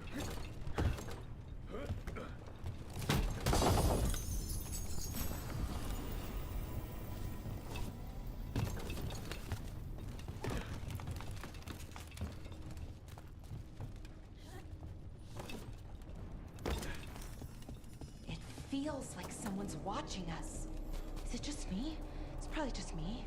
Feels like someone's watching us. Is it just me? It's probably just me.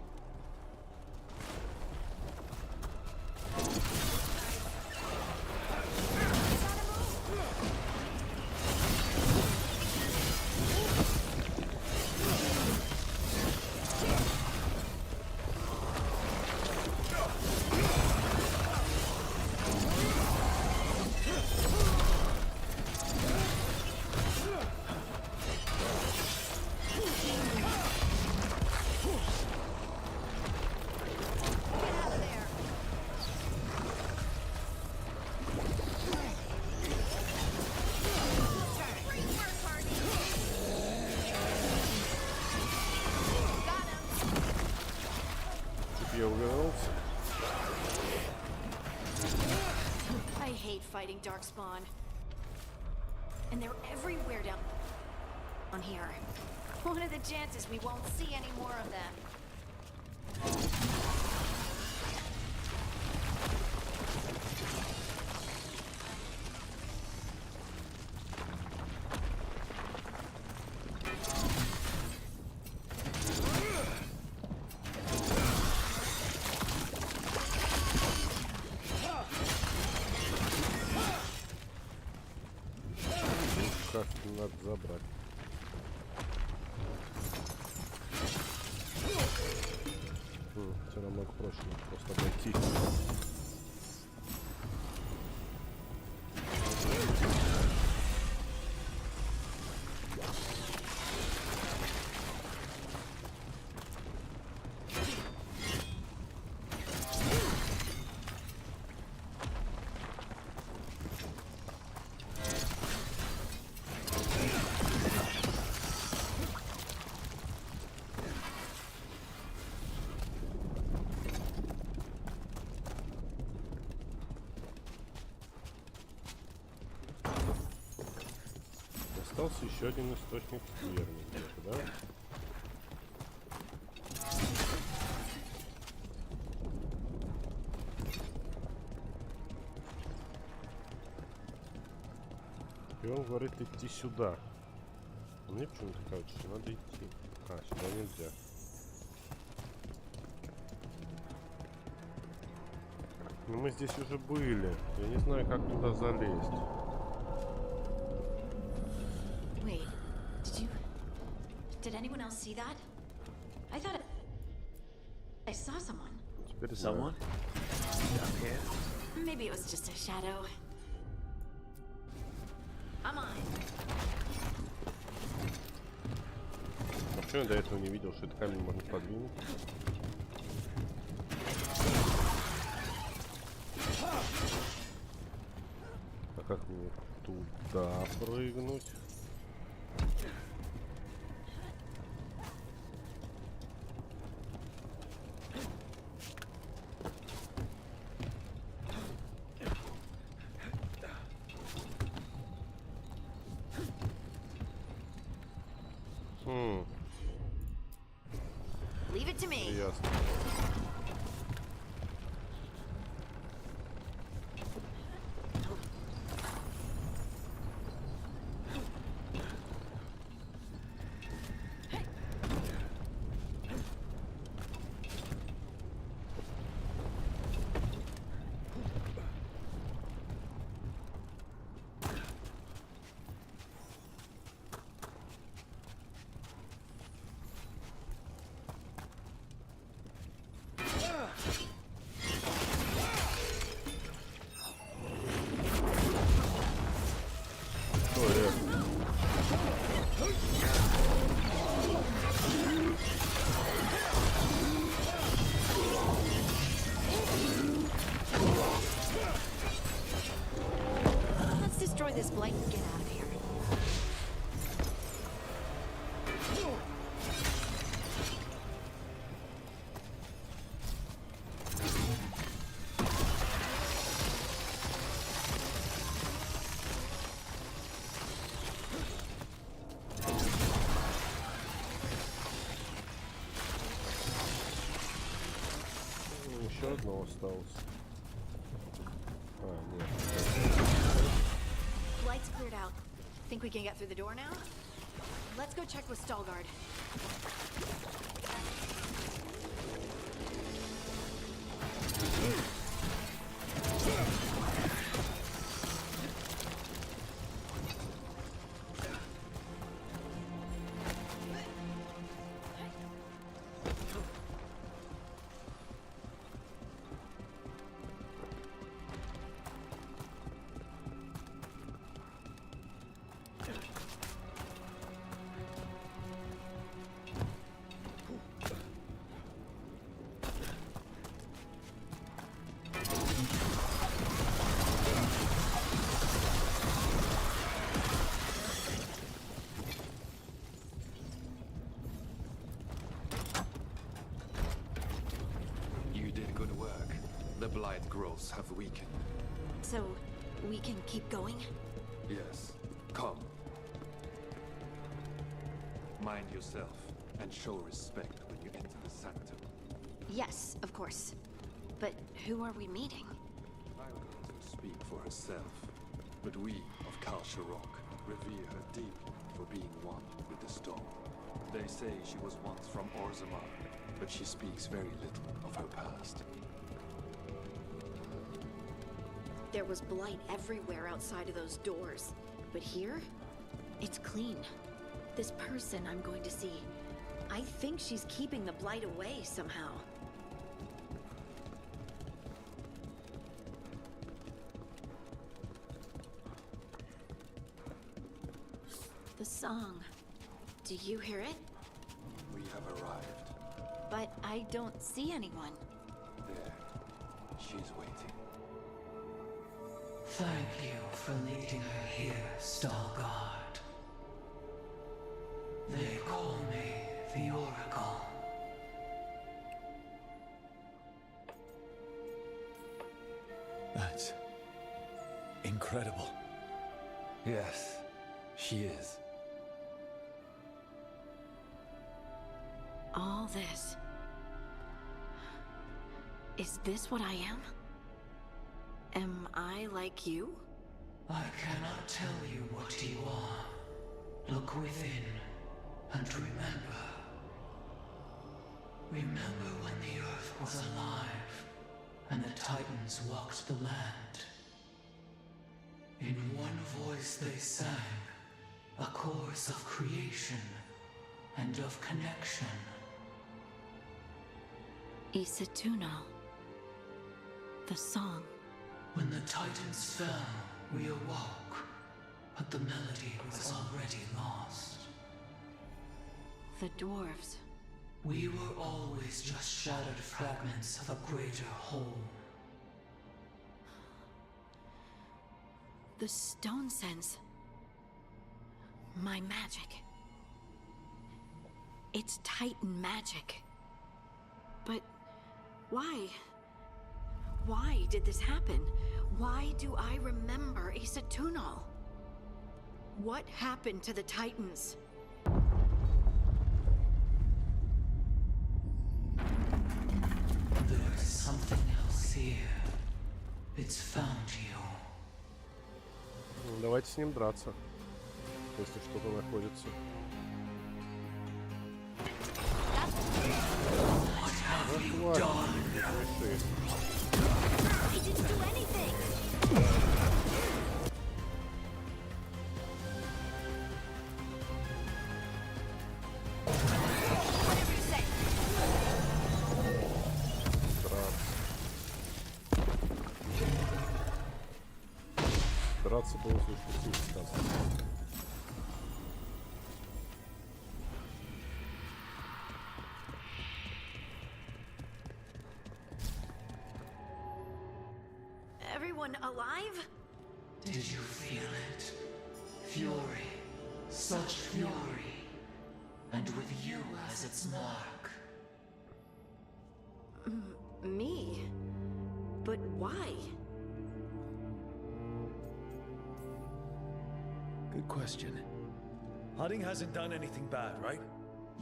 fighting Darkspawn. And they're everywhere down here. What are the chances we won't see any more of them? Надо забрать. Все намного проще, просто обойти. Остался еще один источник скверны где-то, да? И он говорит идти сюда. А мне почему-то кажется, что надо идти. А, сюда нельзя. Но мы здесь уже были. Я не знаю, как туда залезть. Did anyone else see that? I thought I saw someone. Someone? Down here? Maybe it was just a shadow. I'm on. А почему я до этого не видел, что этот камень можно подвинуть? А как мне туда прыгнуть? Leave it to me. Ясно. Let's destroy this blight and get out of here. Еще одно осталось. А, нет. Lights cleared out. Think we can get through the door now? Let's go check with Stalguard. You did good work. The blight growths have weakened. So, we can keep going? Yes. Come. Mind yourself and show respect when you enter the sanctum. Yes, of course. But who are we meeting? I'm going to speak for herself. But we of Kalsharok revere her deeply for being one with the storm. They say she was once from Orzammar, but she speaks very little of her past. There was blight everywhere outside of those doors. But here, it's clean. This person I'm going to see, I think she's keeping the blight away somehow. The song. Do you hear it? We have arrived. But I don't see anyone. There. She's waiting. Thank you for leading her here, Starguard. They call me the Oracle. That's incredible. Yes, she is. All this. Is this what I am? Am I like you? I cannot tell you what you are. Look within and remember. Remember when the earth was alive and the Titans walked the land. In one voice they sang a chorus of creation and of connection. Isatuno. The song. When the Titans fell, we awoke, but the melody was already lost. The dwarves. We were always just shattered fragments of a greater whole. The stone sense. My magic. It's Titan magic. But why? Why did this happen? Why do I remember Isatuno? What happened to the Titans? There's something else here. It's found you. Давайте с ним драться, если что-то находится. I didn't do anything. Whatever you say. Драться было слишком сказано. Everyone alive? Did you feel it? Fury. Such fury. And with you as its mark. Me? But why? Good question. Harding hasn't done anything bad, right?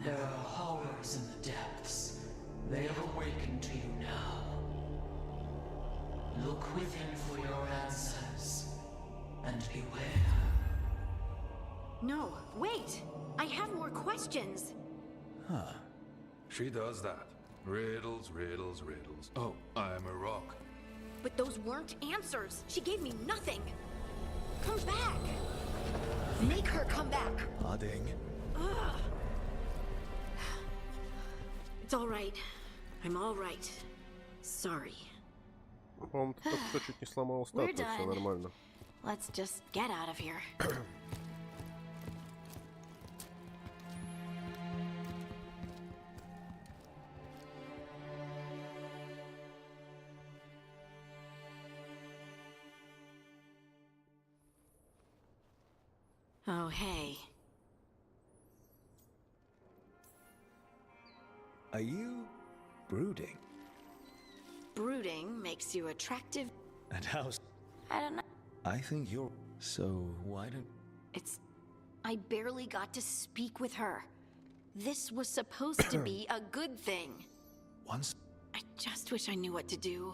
There are horrors in the depths. They have awakened to you now. Look within for your answers. And beware. No, wait! I have more questions! Huh. She does that. Riddles, riddles, riddles. Oh, I'm a rock. But those weren't answers! She gave me nothing! Come back! Make her come back! Harding. Ugh. It's alright. I'm alright. Sorry. По-моему, ты только что чуть не сломал статую, все нормально. Let's just get out of here. Oh, hey. Are you brooding? Brooding makes you attractive. And how's... I don't know. I think you're... So, why don't... I barely got to speak with her. This was supposed to be a good thing. Once... I just wish I knew what to do.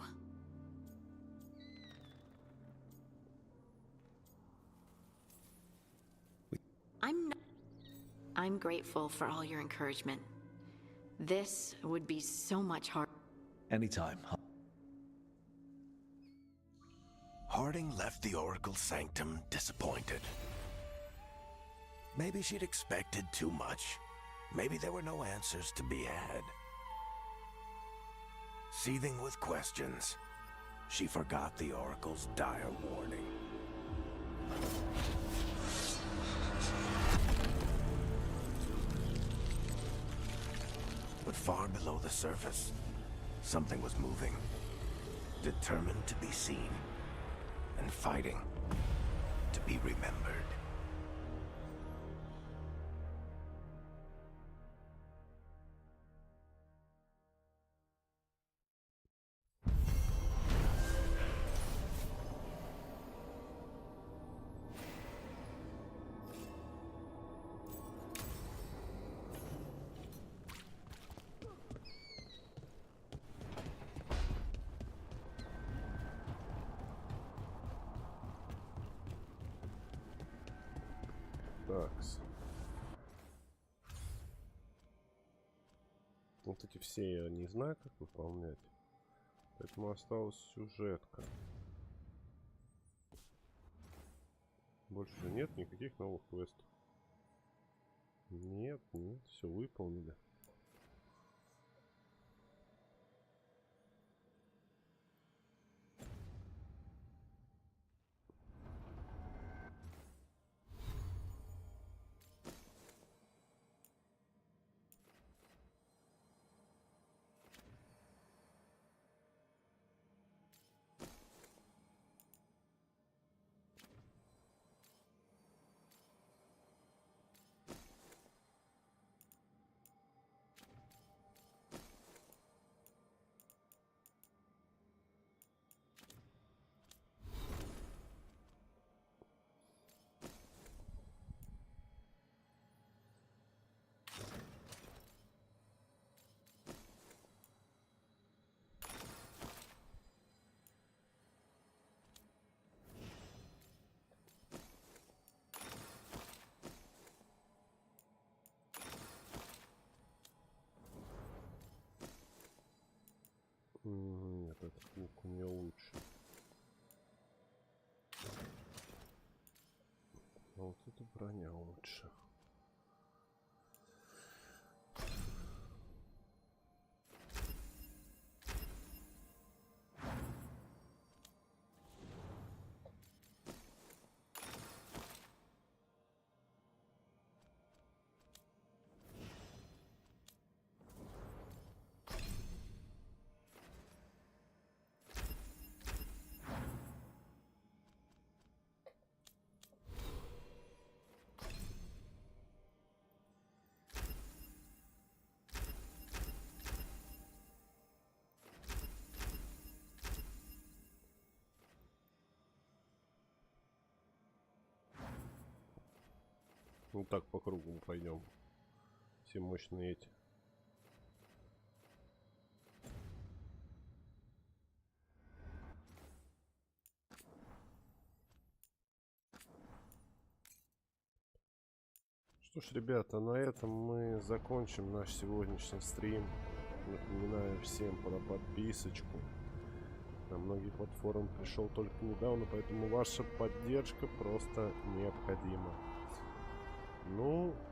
I'm grateful for all your encouragement. This would be so much harder. Anytime. Harding left the Oracle's sanctum disappointed. Maybe she'd expected too much. Maybe there were no answers to be had. Seething with questions, she forgot the Oracle's dire warning. But far below the surface, something was moving, determined to be seen, and fighting to be remembered. Такс. Вот эти все я не знаю, как выполнять. Поэтому осталась сюжетка. Больше нет никаких новых квестов. Нет, все выполнили. Нет, этот лук у меня лучше. А вот эта броня лучше. Вот так по кругу пойдем. Все мощные эти. Что ж, ребята, на этом мы закончим наш сегодняшний стрим. Напоминаю всем про подписочку. На многие платформы пришел только недавно, поэтому ваша поддержка просто необходима. Ну,